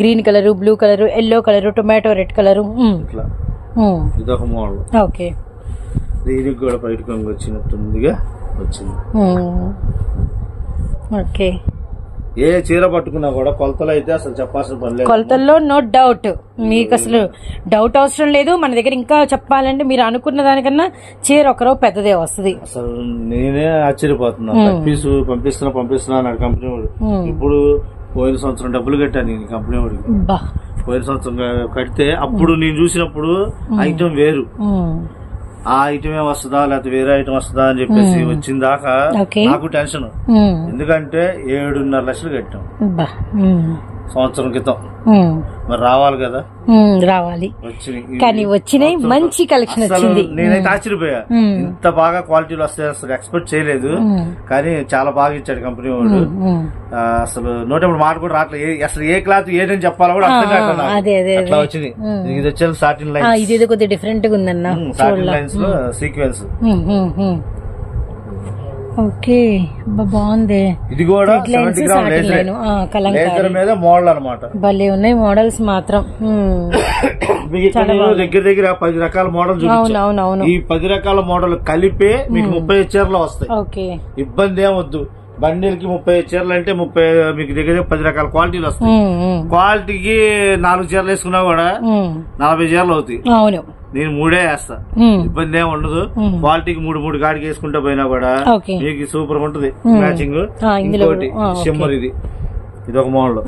green colour, blue colour, yellow colour, tomato red colour. ఇదొక మోడల్. ఓకే, దీనికి కూడా బయటకు వచ్చినట్టుందిగా వచ్చింది. ఓకే, ఏ చీర పట్టుకున్నా కూడా కొలతలు అయితే అసలు చెప్పాల్సిన పని లేదు. కొలతల్లో నో డౌట్, మీకు అసలు డౌట్ అవసరం లేదు. మన దగ్గర ఇంకా చెప్పాలంటే మీరు అనుకున్న దానికన్నా చీర ఒకరో పెద్దదే వస్తుంది. అసలు నేనే ఆశ్చర్యపోతున్నా, పీసు పంపిస్తున్నా అన్నాడు కంపెనీ వాడు. ఇప్పుడు పోయిన సంవత్సరం డబ్బులు కట్టాను నేను కంపెనీ వాడికి. పోయిన సంవత్సరం కడితే అప్పుడు నేను చూసినప్పుడు ఐటమ్ వేరు, ఆ ఐటమే వస్తుందా లేకపోతే వేరే ఐటమ్ వస్తుందా అని చెప్పేసి వచ్చిన దాకా నాకు టెన్షన్. ఎందుకంటే 7.5 లక్షలు కట్టాం సంవత్సరం క్రితం. మరి రావాలి కదా, రావాలి. కానీ వచ్చినాయి, మంచి కలెక్షన్ వచ్చింది. నేనైతే ఆశ్చర్యపోయా, ఇంత బాగా క్వాలిటీలు వస్తాయి అసలు ఎక్స్పెక్ట్ చేయలేదు. కానీ చాలా బాగా ఇచ్చాడు కంపెనీ వాడు. అసలు నోటప్పుడు మాట కూడా రావట్లేదు, అసలు ఏ క్లాత్ ఏదని చెప్పాలో కూడా అర్థం కావట్లేదు. అట్లా వచ్చింది. ఇది వచ్చేది సాటిన్ లైన్స్, ఇది కొద్దిగా డిఫరెంట్ గా ఉందన్న, సాటిన్ లైన్స్ లో సీక్వెన్స్. ఓకే, బాగుంది. ఇది కూడా 70 గ్రామ్ లేజర్ మీద మోడల్ అనమాట. భలే ఉన్నాయి మోడల్స్ మాత్రం. దగ్గర దగ్గర 10 రకాల మోడల్ చూపించాను. ఈ 10 రకాల మోడల్ కలిపే మీకు 30 చీరలు వస్తాయి. ఇబ్బంది ఏమొద్దు. బండిల్ కి 30 చీరలు అంటే 30 మీకు దగ్గర 10 రకాల క్వాలిటీలు వస్తాయి. క్వాలిటీకి 4 చీరలు వేసుకున్నా కూడా 40 చీరలు అవుతాయి. నేను 3 వేస్తా, ఇబ్బంది ఏమి ఉండదు. క్వాలిటీకి 3 కాడికి వేసుకుంటా పోయినా కూడా మీకు సూపర్ ఉంటది మ్యాచింగ్. ఇంకోటి షిమ్మర్, ఇది ఒక మోడల్.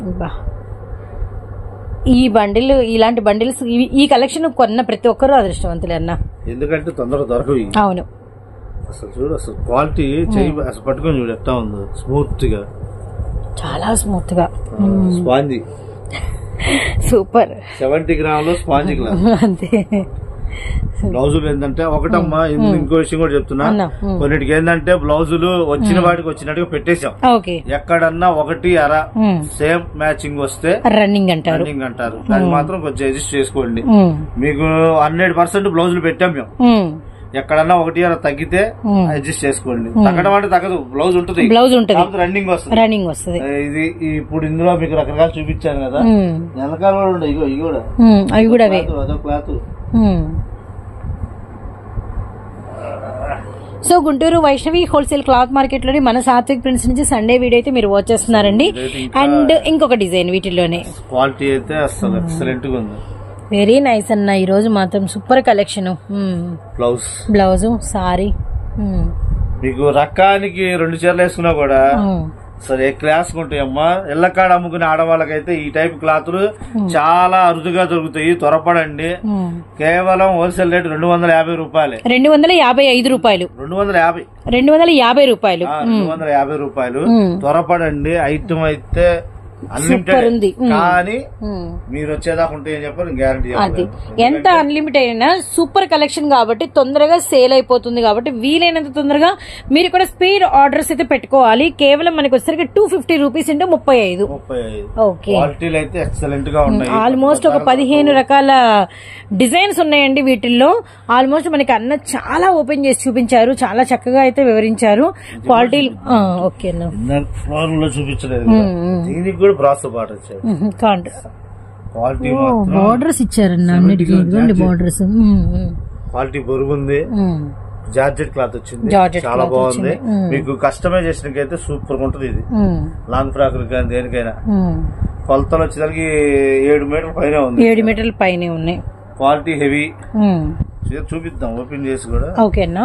ఈ బండిల్, ఇలాంటి బండిల్స్, ఈ కలెక్షన్ కొన్న ప్రతి ఒక్కరు అదృష్టవంతులే అన్న, ఎందుకంటే తొందరగా దొరకవు. అవును, అసలు చూడు, అసలు క్వాలిటీ అసలు పట్టుకొని చూడు ఎట్లా ఉందో, స్మూత్ గా, చాలా స్మూత్ గా, స్పాంజీ, సూపర్. 70 గ్రాములు స్పాంజీ గ్లాస్ అంతే. బ్లౌజులు ఏంటంటే ఒకటమ్మా, ఇంకో విషయం కూడా చెప్తున్నా, కొన్నిటికి ఏంటంటే బ్లౌజులు వచ్చిన వాటికి వచ్చినట్టుగా పెట్టేశాం. ఎక్కడన్నా 1.5 సేమ్ మ్యాచింగ్ వస్తే రన్నింగ్ అంటారు. దాన్ని మాత్రం కొంచెం అడ్జస్ట్ చేసుకోండి. మీకు 100% బ్లౌజులు పెట్టాం మేము. ఎక్కడన్నా 1.5 తగ్గితే అడ్జస్ట్ చేసుకోండి. తగ్గడం అంటే తగ్గదు, బ్లౌజ్ ఉంటుంది, రన్నింగ్ వస్తుంది. ఇది ఇప్పుడు ఇందులో మీకు రకరకాలు చూపించాను కదా, వెనకాల కూడా ఉంటాయి. ఇవి కూడా అవి కూడా అదో cloth. So Guntur Vaishnavi wholesale cloth market లోని మన సాత్విక్ ప్రింట్స్ నుంచి సండే వీడియో అయితే మీరు వాచ్ చేస్తున్నారండి. అండ్ ఇంకొక డిజైన్ వీటిలోనే క్వాలిటీ అయితే అసలు ఎక్సలెంట్ గా ఉంది. వెరీ నైస్ అన్న, ఈ రోజు మాత్రం సూపర్ కలెక్షన్. బ్లౌజ్, సారీ, మీకు రకానికి 2 చీరలు వేసుకున్నా కూడా సరే క్లాస్ ఉంటాయమ్మా. ఇళ్లకాడ అమ్ముకునే ఆడవాళ్ళకైతే ఈ టైప్ క్లాతులు చాలా అరుదుగా దొరుకుతాయి. త్వరపడండి. కేవలం హోల్సేల్ రేట్ 250 రూపాయలు, 255 రూపాయలు, 250 రూపాయలు. త్వరపడండి. ఐటమ్ అయితే సూపర్ ఉంది. కానీ మీరు వచ్చేదాకా ఉంటే చెప్పారు గ్యారంటీ. అది ఎంత అన్లిమిటెడ్ అయినా సూపర్ కలెక్షన్ కాబట్టి తొందరగా సేల్ అయిపోతుంది కాబట్టి వీలైనంత తొందరగా మీరు కూడా స్పీడ్ ఆర్డర్స్ అయితే పెట్టుకోవాలి. కేవలం మనకి వచ్చేసరికి 250 రూపీస్ అంటే 35. ఓకే, ఎక్సలెంట్ గా ఉన్నాయి. ఆల్మోస్ట్ ఒక 15 రకాల డిజైన్స్ ఉన్నాయండి వీటిల్లో. ఆల్మోస్ట్ మనకి అన్న చాలా ఓపెన్ చేసి చూపించారు, చాలా చక్కగా అయితే వివరించారు. క్వాలిటీ ఓకే చూపించలేదు, దీనికి కూడా బ్రాస్ బార్డర్ ఇచ్చారు. క్వాలిటీ బార్డర్స్ ఇచ్చారన్న అన్నిటికీ. బార్డర్స్ క్వాలిటీ బరువుంది. జార్జెట్ క్లాత్ వచ్చింది, చాలా బాగుంది. మీకు కస్టమైజేషన్ అయితే సూపర్ గా ఉంటుంది. ఇది లాంగ్ ఫ్రాక్ కానీ దేనికైనా కొలతలు వచ్చేసరికి 7 మీటర్ల పైన ఉంది. 7 మీటర్ల పైన ఉన్నాయి. Quality heavy. చూపిద్దాం ఓపెన్ చేసి కూడా. ఓకేనా,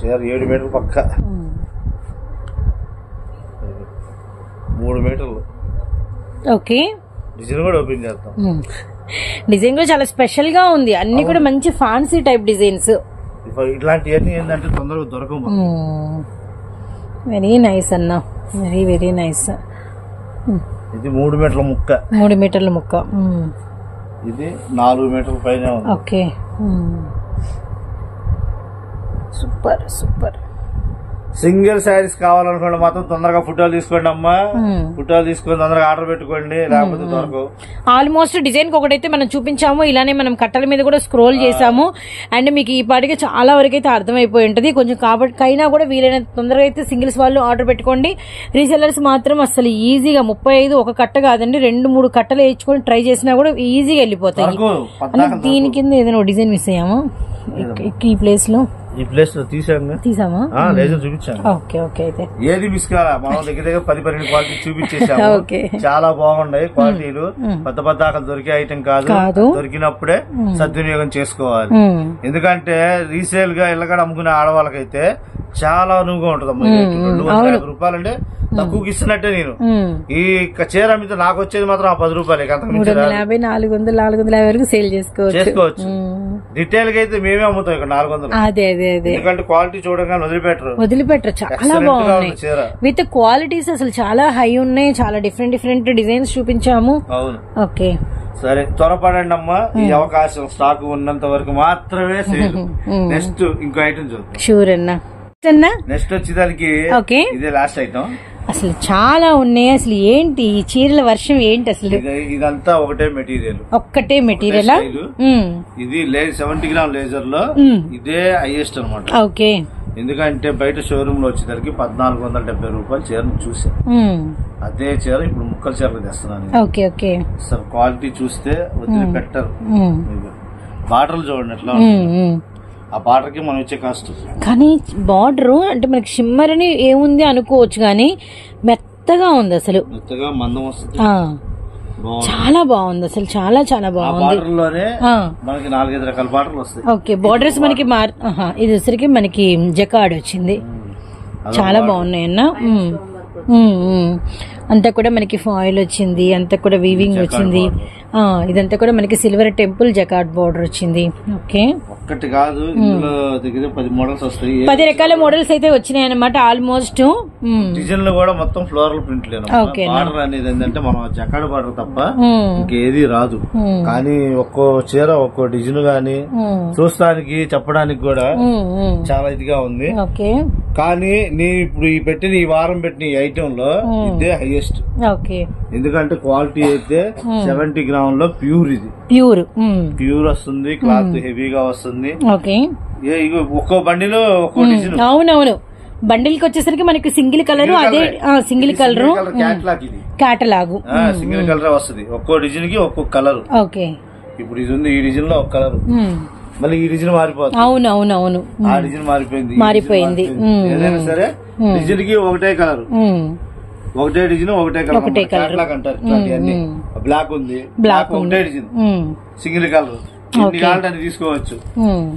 7 మీటర్లు పక్క, 3 మీటర్లు. ఓకే, డిజైన్ కూడా ఓపెన్ చేద్దాం. డిజైన్ కూడా చాలా స్పెషల్ గా ఉంది. అన్ని కూడా మంచి ఫ్యాన్సీ టైప్ డిజైన్స్. ఇట్లాంటివన్నీ ఏంటంటే తొందరగా దొరకవు. వెరీ నైస్ అన్న, వెరీ వెరీ నైస్. ఇది 3 మీటర్ల ముక్క. 3 మీటర్ల ముక్క. ఇది 4 మీటర్ల పైన. Okay, super super. Single saris కావాలనుకోండి మాత్రం తొందరగా ఫోటోలు తీసుకోండి అమ్మా. ఫోటోలు తీసుకొని తొందరగా ఆర్డర్ పెట్టుకోండి, లేకపోతే దొరకవు. ఆల్మోస్ట్ డిజైన్ ఒకటైతే మనం చూపించాము, ఇలానే మనం కట్టల మీద కూడా స్క్రోల్ చేసాము. అండ్ మీకు ఈ పాటికి చాలా వరకు అయితే అర్థమైపోయి ఉంటది కొంచెం. కాబట్టి అయినా కూడా వీలైనంత తొందరగా అయితే సింగిల్స్ వాళ్ళు ఆర్డర్ పెట్టుకోండి. రీసెల్లర్స్ మాత్రం అసలు ఈజీగా 35 ఒక కట్ట కాదండి, 2-3 కట్టలు వేయించుకొని ట్రై చేసినా కూడా ఈజీగా వెళ్ళిపోతాయి. దీని కింద ఏదైనా డిజైన్ మిస్ అయ్యాము ఈ ప్లేస్ లో. ఈ ప్లేస్ లో తీసామా లేజర్ చూపించాను. ఓకే ఓకే, అయితే ఏది మిస్ కాలా. మనం దగ్గర 10-12 క్వాలిటీ చూపించేసాము. చాలా బాగున్నాయి క్వాలిటీలు. పెద్ద ఆకలి దొరికే ఐటమ్ కాదు, దొరికినప్పుడే సద్వినియోగం చేసుకోవాలి. ఎందుకంటే రీసేల్ గా ఇళ్ళగడ అమ్ముకునే ఆడవాళ్ళకైతే చాలా అనువుగా ఉంటది. 250 రూపాయలు అంటే తక్కువకి ఇస్తున్నట్టే. నేను ఈ చీర మీద నాకు వచ్చేది మాత్రం ఆ 10 రూపాయలే. 350, 400, 450 వరకు సేల్ చేసుకోవచ్చు. డీటెయిల్ గా అయితే మేమే అమ్ముతాం ఇక్కడ 400. అదే అదే అదే, ఎందుకంటే క్వాలిటీ చూడగానే వదిలిపెట్టరు. చాలా బాగున్నాయి విత్ క్వాలిటీస్, అసలు చాలా హై ఉన్నాయి. చాలా డిఫరెంట్ డిజైన్స్ చూపించాము. అవును, ఓకే సరే త్వరపడండి అమ్మా. ఈ అవకాశం స్టాక్ ఉన్నంత వరకు మాత్రమే సేల్. నెక్స్ట్ ఇంకో ఐటమ్ చూద్దాం. షూర్ అన్న. నెక్స్ట్ వచ్చేదానికి ఇదే లాస్ట్ ఐటమ్. అసలు చాలా ఉన్నాయి. అసలు ఏంటి ఈ చీరల వర్షం ఏంటి అసలు? ఇదంతా ఒకటే మెటీరియల్. ఇది 70 గ్రామ్ లేజర్ లో ఇదే హైయెస్ట్ అనమాట. ఓకే, ఎందుకంటే బయట షోరూమ్ లో వచ్చేసరికి 1470 రూపాయలు చీరను చూసాను. అదే చీర ఇప్పుడు ముక్కల చీరలు తెస్తున్నాను. ఓకే ఓకే, అసలు క్వాలిటీ చూస్తే వదిలిపెట్టరు. బార్డర్లు చూడండి ఎట్లా. ఆ బార్డర్ కి మనం ఇచ్చే కాస్ట్. కానీ బార్డర్ అంటే మనకి షిమ్మర్ అని ఏముంది అనుకోవచ్చు, కానీ మెత్తగా ఉంది. అసలు మెత్తగా మందం వస్తుంది. చాలా బాగుంది అసలు, చాలా చాలా బాగుంది. బార్డర్ లోనే మనకి 4-5 రకాల బార్డర్లు వస్తాయి. ఓకే, బార్డర్స్ మనకి ఇది వచ్చరికి మనకి జకార్డ్ వచ్చింది. చాలా బాగున్నాయి అన్న. అంతా కూడా మనకి ఫాయిల్ వచ్చింది, అంతా కూడా వీవింగ్ వచ్చింది. ఇదంతా కూడా మనకి సిల్వర్ టెంపుల్ జకార్డ్ బోర్డర్ వచ్చింది. ఓకే, ఒక్కటి కాదు 10 మోడల్స్ వస్తాయి. 10 రకాల మోడల్స్ అయితే వచ్చినాయి అనమాట. ఆల్మోస్ట్ డిజైన్ లో కూడా మొత్తం ఫ్లోరల్ ప్రింట్ లేదు. బార్డర్ అనేది ఏంటంటే మనం జకార్డ్ బార్డర్ తప్ప ఇంకేది రాదు. కానీ ఒక్కో చీర ఒక్కో డిజైన్ గానీ చూస్తానికి చెప్పడానికి కూడా చాలా ఇదిగా ఉంది. కానీ నేను ఇప్పుడు పెట్టిన ఈ వారం పెట్టిన ఈ ఐటమ్ లో ఇదే హైయెస్ట్. ఎందుకంటే క్వాలిటీ అయితే 70 గ్రామ్ లో ప్యూర్. ఇది ప్యూర్ వస్తుంది, క్లాత్ హెవీగా వస్తుంది. ఒక్కో బండిలో ఒక్కో డిజైన్. అవునవును, బండిల్ కి వచ్చేసరికి మనకి సింగిల్ కలర్, అదే single colour catalogue single colour వస్తుంది. ఒక్కో డిజైన్ కి ఒక్కొక్క కలర్. ఓకే, ఇప్పుడు ఇది ఉంది, ఈ డిజైన్ లో ఒక కలర్, మళ్ళీ ఈ డిజైన్ మారిపోతుంది. అవునవునవును, ఆ డిజైన్ మారిపోయింది. ఏదైనా సరే డిజైన్ కి ఒకటే కలర్, ఒకటే డిజైన్, ఒకటే కలర్ అంటారు. బ్లాక్ ఉంది, బ్లాక్ ఒకటే డిజైన్, సింగిల్ కలర్. ఎన్ని కావాలంటే తీసుకోవచ్చు.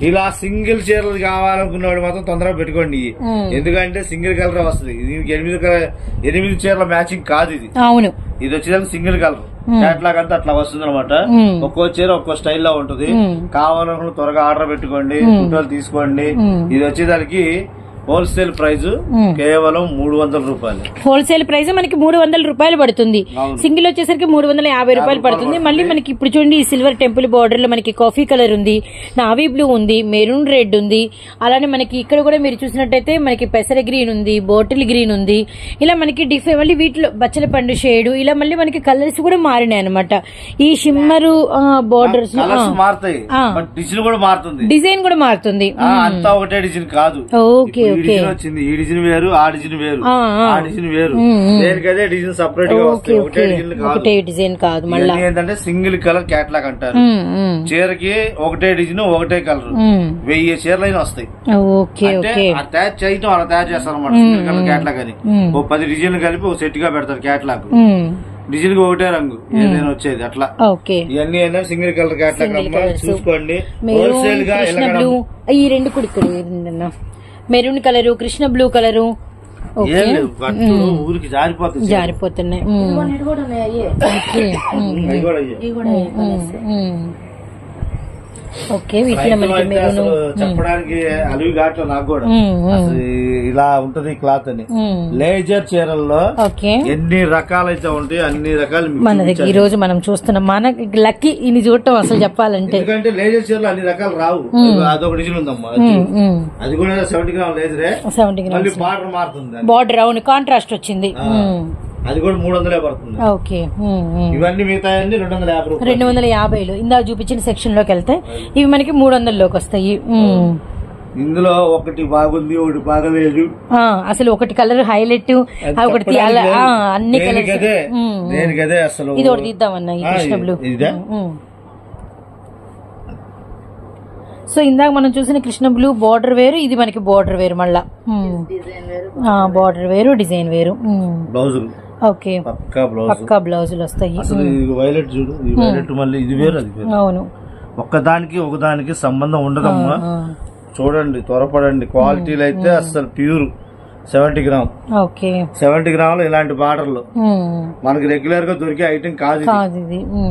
ఇలా సింగిల్ చీరలు కావాలనుకున్నవాడు మాత్రం తొందరగా పెట్టుకోండి. ఎందుకంటే సింగిల్ కలర్ వస్తుంది. దీనికి 8 చీరల మ్యాచింగ్ కాదు ఇది. అవును, ఇది వచ్చేదానికి సింగిల్ కలర్ క్యాట్లాగ్ అంతా అట్లా వస్తుంది అనమాట. ఒక్కో చీర ఒక్కో స్టైల్లో ఉంటది. కావాలనుకున్న త్వరగా ఆర్డర్ పెట్టుకోండి, ఫోటోలు తీసుకోండి. ఇది వచ్చేదానికి హోల్సేల్ ప్రైస్ కేవలం 300 రూపాయలు. హోల్సేల్ ప్రైస్ మనకి 300 రూపాయలు పడుతుంది. సింగిల్ వచ్చేసరికి 350 రూపాయలు పడుతుంది. మళ్ళీ మనకి ఇప్పుడు చూడండి ఈ సిల్వర్ టెంపుల్ బార్డర్ లో మనకి కాఫీ కలర్ ఉంది, నావీ బ్లూ ఉంది, మెరూన్ రెడ్ ఉంది. అలానే మనకి ఇక్కడ కూడా మీరు చూసినట్టయితే మనకి పెసర గ్రీన్ ఉంది, బాటిల్ గ్రీన్ ఉంది. ఇలా మనకి మళ్ళీ వీటిలో బచ్చల పండు షేడ్, ఇలా మళ్ళీ మనకి కలర్స్ కూడా మారినాయి అనమాట. ఈ షిమ్మరు బార్డర్స్ మారుతాయి, డిజైన్ కూడా మారుతుంది. అంతా ఒకటే డిజైన్ కాదు. ఓకే ఓకే, వచ్చింది ఈ డిజైన్ వేరు, ఆ డిజైన్ వేరు, ఆ డిజైన్ వేరు. దేనికైతే డిజైన్ సపరేట్ గా వస్తాయి, ఒకటే డిజైన్ కాదు. మళ్ళీ ఏంటంటే సింగిల్ కలర్ క్యాట్లాగ్ అంటారు. చీరకి ఒకటే డిజైన్, ఒకటే కలర్, 1000 చీరలు అయినా వస్తాయి. అటాచ్ చేయటం అలా తయారు చేస్తారు అనమాట సింగిల్ కలర్ క్యాట్లాగ్ అని. 10 డిజైన్లు కలిపి ఒక సెట్ గా పెడతారు క్యాట్లాగ్. డిజైన్ కి ఒకటే రంగు ఏదైనా వచ్చేది అట్లా. ఇవన్నీ అయినా సింగిల్ కలర్ క్యాట్లాగ్ చూసుకోండి. హోల్సేల్ గా ఈ రెండు కూడా maroon colour, Krishna blue colour ఊరికి జారిపోతున్నాయి. ఓకే, చెప్పడానికి అలివి ఘాట్లో నాకు కూడా ఇలా ఉంటది క్లాత్ అని. లేజర్ చీరల్లో ఎన్ని రకాలైతే ఉంటాయి అన్ని రకాలు మన దగ్గర ఈ రోజు మనం చూస్తున్నాం. మన లక్కీ ఇన్ని చూడటం అసలు చెప్పాలంటే, ఎందుకంటే లేజర్ చీరలు అన్ని రకాలు రావు. అదొక డిజైన్ ఉందమ్మా, అది కూడా 70 గ్రాముల లేజరే. 70 గ్రాములు బార్డర్ మారుతుంది, బార్డర్ అవును కాంట్రాస్ట్ వచ్చింది. అది కూడా 300 పడుతుంది. ఓకే, ఇవన్నీ మిగతా 250. ఇందాక చూపించిన సెక్షన్ లోకి వెళ్తే ఇవి మనకి 300లోకి వస్తాయి. ఇందులో ఒకటి బాగుంది, ఒకటి బాగలేదు. అసలు ఒకటి కలర్ హైలైట్, ఒకటి అన్ని దేనికదే అసలు. ఇది ఒకటి తీద్దామన్నా, ఈ కృష్ణ బ్లూ. సో ఇందాక మనం చూసిన కృష్ణ బ్లూ బార్డర్ వేరు, ఇది మనకి బార్డర్ వేరు. మళ్ళా బార్డర్ వేరు, డిజైన్ వేరు. ఓకే, పక్కా బ్లౌజులు వస్తాయి. వైలెట్ చూడు, వైలెట్ మళ్ళీ ఇది వేరు, అది వేరు. అవును, ఒకదానికి సంబంధం ఉండదమ్మా. చూడండి, త్వరపడండి. క్వాలిటీలు అయితే అసలు ప్యూర్ 70 గ్రామ్. 70 గ్రాములు ఇలాంటి బార్డర్లు మనకి రెగ్యులర్ గా దొరికే ఐటమ్ కాదు,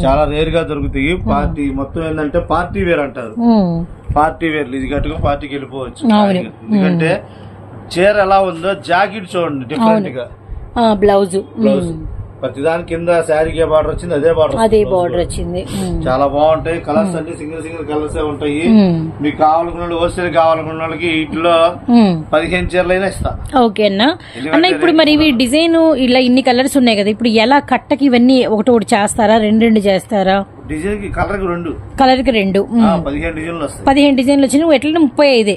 చాలా రేర్ గా దొరుకుతాయి. పార్టీ మొత్తం ఏంటంటే పార్టీ వేర్ అంటారు. పార్టీ వేర్ ఇది కట్టుకుని పార్టీకి వెళ్ళిపోవచ్చు. ఎందుకంటే చీర ఎలా ఉందో జాకెట్ చూడండి డిఫరెంట్ గా, బ్లౌజ్ ప్రతిదాని కింద శారీకి బార్డర్ వచ్చింది, అదే బార్డర్ వచ్చింది. చాలా బాగుంటాయి. కలర్స్ అన్ని సింగిల్ కలర్స్ ఉంటాయి. మీకు కావాలనుకున్న హోల్సేల్ కావాలనుకున్న వాళ్ళకి వీటిలో 15 చీరలైనా ఇస్తా. ఓకే అన్న. ఇప్పుడు మరి ఇవి డిజైన్ ఇలా ఇన్ని కలర్స్ ఉన్నాయి కదా, ఇప్పుడు ఎలా కట్టకి ఇవన్నీ ఒకటి చేస్తారా, రెండు చేస్తారా? డిజైన్ కి కలర్ కి 2, 15 డిజైన్లు వస్తాయి. 15 డిజైన్లు వచ్చినాయి. ఎట్లా 35?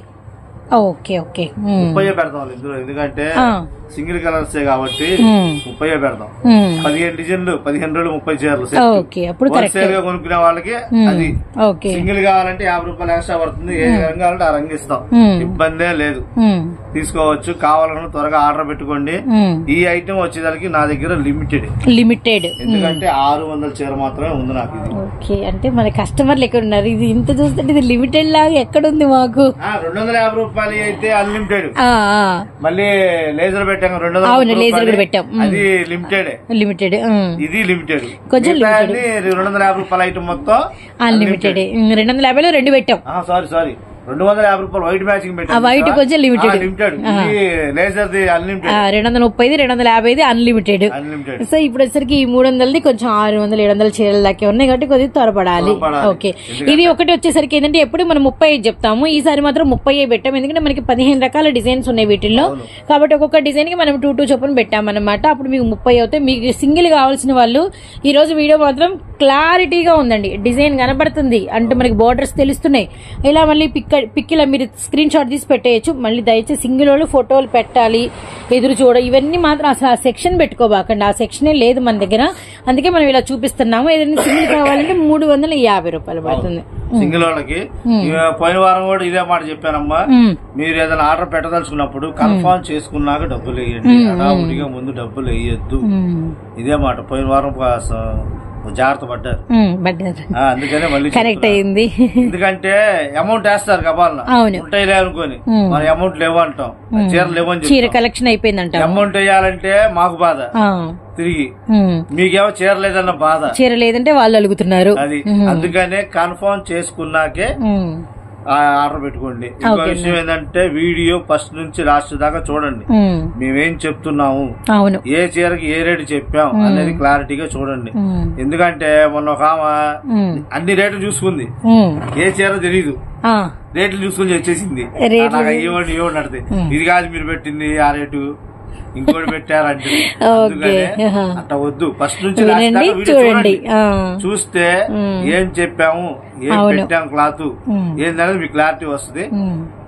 ఓకే ఓకే, 30 పెడతాం ఇందులో. ఎందుకంటే సింగిల్ కలర్స్ కాబట్టి 30 పెడతాం. 15 డిజైన్లు, 15 రోజులు 30 చీరలు. హోల్సేల్ గా కొనుక్కునే వాళ్ళకి అది సింగిల్ కావాలంటే 50 రూపాయలు ఎక్స్ట్రా పడుతుంది. ఏ రంగు కావాలంటే ఆ రంగు ఇస్తాం, ఇబ్బందే లేదు. తీసుకోవచ్చు. కావాలన్నా త్వరగా ఆర్డర్ పెట్టుకోండి. ఈ ఐటమ్ వచ్చేదానికి నా దగ్గర లిమిటెడ్, ఎందుకంటే 600 చీర మాత్రమే ఉంది నాకు ఇది. ఓకే, అంటే మన కస్టమర్లు ఎక్కడ ఉన్నారు? ఇది ఇంత చూస్తుంటే ఇది లిమిటెడ్ లాగా ఎక్కడ ఉంది మాకు? 250 రూపాయలు అయితే అన్లిమిటెడ్. మళ్ళీ లేజర్ పెట్టాం, పెట్టాం, అది లిమిటెడ్. ఇది లిమిటెడ్. కొంచెం 250 రూపాయల ఐటమ్ మొత్తం అన్లిమిటెడ్. 250లో 2 పెట్టాం. సారీ 250 రూపాయలు వైట్ మ్యాచింగ్ పెట్టాం. వైట్ కొంచెం లిమిటెడ్. Laser 230, 250 unlimited. సో ఇప్పుడు వచ్చేసరికి ఈ 300 కొంచెం 600, 700 చీరల దాకా ఉన్నాయి కాబట్టి కొద్దిగా త్వరపడాలి. ఓకే, ఇవి ఒకటి వచ్చేసరికి ఏంటంటే ఎప్పుడు మనం 35 చెప్తాము, ఈసారి మాత్రం 30 పెట్టాం. ఎందుకంటే మనకి 15 రకాల డిజైన్స్ ఉన్నాయి వీటిల్లో, కాబట్టి ఒక్కొక్క డిజైన్ కి మనం 2 చొప్పున పెట్టామన్నమాట. అప్పుడు మీకు 30 అవుతాయి. మీకు సింగిల్ కావాల్సిన వాళ్ళు ఈ రోజు వీడియో మాత్రం క్లారిటీగా ఉందండి, డిజైన్ కనబడుతుంది, అంటే మనకి బోర్డర్స్ తెలుస్తున్నాయి. ఇలా మళ్ళీ పిక్ ఇలా మీరు స్క్రీన్ షాట్ తీసి పెట్టేయచ్చు. మళ్ళీ దయచేసి సింగిల్ వాళ్ళు ఫోటోలు పెట్టాలి, ఎదురు చూడ, ఇవన్నీ మాత్రం అసలు ఆ సెక్షన్ పెట్టుకోబాకండి, ఆ సెక్షనే లేదు మన దగ్గర. అందుకే మనం ఇలా చూపిస్తున్నాము. ఏదైనా సింగిల్ కావాలంటే 350 రూపాయలు పడుతుంది సింగిల్ వాళ్ళకి. పోయిన వారం కూడా ఇదే మాట చెప్పానమ్మా, మీరు ఏదైనా ఆర్డర్ పెట్టదలుచుకున్నప్పుడు కన్ఫర్మ్ చేసుకున్నాక డబ్బులు వేయండి, అడావుడిగా ముందు డబ్బులు వేయద్దు. ఇదే మాట పోయిన వారం జాగ్రత్త పడ్డారు, అందుకనే మళ్ళీ కరెక్ట్ అయింది. ఎందుకంటే అమౌంట్ వేస్తారు కబాలన, ఉంటాయి అనుకోని మన అమౌంట్ లేవు అంటాం, చీరలు లేవని చీర కలెక్షన్ అయిపోయిందంట. అమౌంట్ వేయాలంటే మాకు బాధ, తిరిగి మీకేమో చీర లేదన్న బాధ, చీర లేదంటే వాళ్ళు అలుగుతున్నారు. అది అందుకనే కన్ఫర్మ్ చేసుకున్నాకే ఆర్డర్ పెట్టుకోండి. ఇంకో విషయం ఏంటంటే వీడియో ఫస్ట్ నుంచి లాస్ట్ దాకా చూడండి. మేమేం చెప్తున్నాము, ఏ చీరకి ఏ రేటు చెప్పాం అనేది క్లారిటీగా చూడండి. ఎందుకంటే మొన్న ఒక ఆమె అన్ని రేట్లు చూసుకుంది, ఏ చీర తెలీదు, రేట్లు చూసుకుని వచ్చేసింది. ఇవ్వండి అడితే ఇది కాదు మీరు పెట్టింది ఆ రేటు, ఇంకోటి పెట్టారంటే అట్లా వద్దు. ఫస్ట్ నుంచి చూడండి, చూస్తే ఏం చెప్పాము, ఏం పెట్టాము, క్లాత్ ఏందనేది మీకు క్లారిటీ వస్తుంది.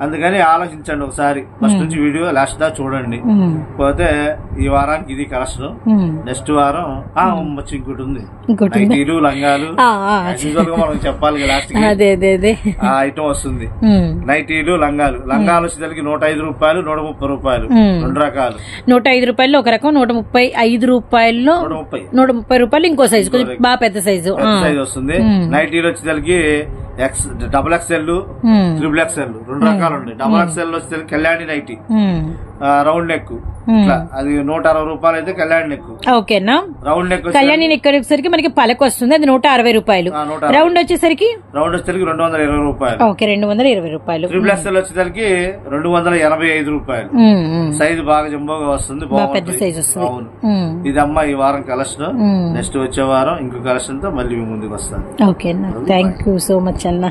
అందుకని ఆలోచించండి ఒకసారి, ఫస్ట్ నుంచి వీడియో లాస్ట్ దా చూడండి. పోతే ఈ వారానికి ఇది కలెక్షన్, నెక్స్ట్ వారం ఇంకోటి ఉంది, నైటీలు లంగాలు మనం చెప్పాలి లాస్ట్ ఆ ఐటమ్ వస్తుంది. నైటీలు లంగాలు వచ్చేసరికి 105 రూపాయలు 130 రూపాయలు 2 రకాలు. 105 రూపాయలు ఒక రకం, 135 రూపాయల్లో 130 రూపాయలు ఇంకో సైజు, కొంచెం బాగా పెద్ద సైజు వస్తుంది. నైటీలు వచ్చేసరికి డబుల్ ఎక్స్ఎల్, ట్రిపుల్ ఎక్స్ఎల్ 2 రకాలు ఉన్నాయి. డబుల్ ఎక్స్ఎల్ వచ్చేసరికి కళ్యాణి నైటీ రౌండ్ నెక్, అది 160 రూపాయలు అయితే కళ్యాణి నెక్. ఓకేనా, రౌండ్ నెక్ కళ్యాణి నెక్ వచ్చేసరికి మనకి పలకు వస్తుంది, అది 160 రూపాయలు. రౌండ్ వచ్చేసరికి 220 రూపాయలు. ఓకే, 220 రూపాయలు. ట్రిపుల్ ఎక్స్ఎల్ వచ్చేసరికి 285 రూపాయలు. సైజు బాగా జంబోగా వస్తుంది, పెద్ద సైజ్ వస్తుంది. ఇది అమ్మా ఈ వారం కలెక్షన్. నెక్స్ట్ వచ్చే వారం ఇంకో కలెక్షన్ తో మళ్ళీ ముందుకు వస్తాను. ఓకేనా, థ్యాంక్ యూ సో మచ్ అన్న.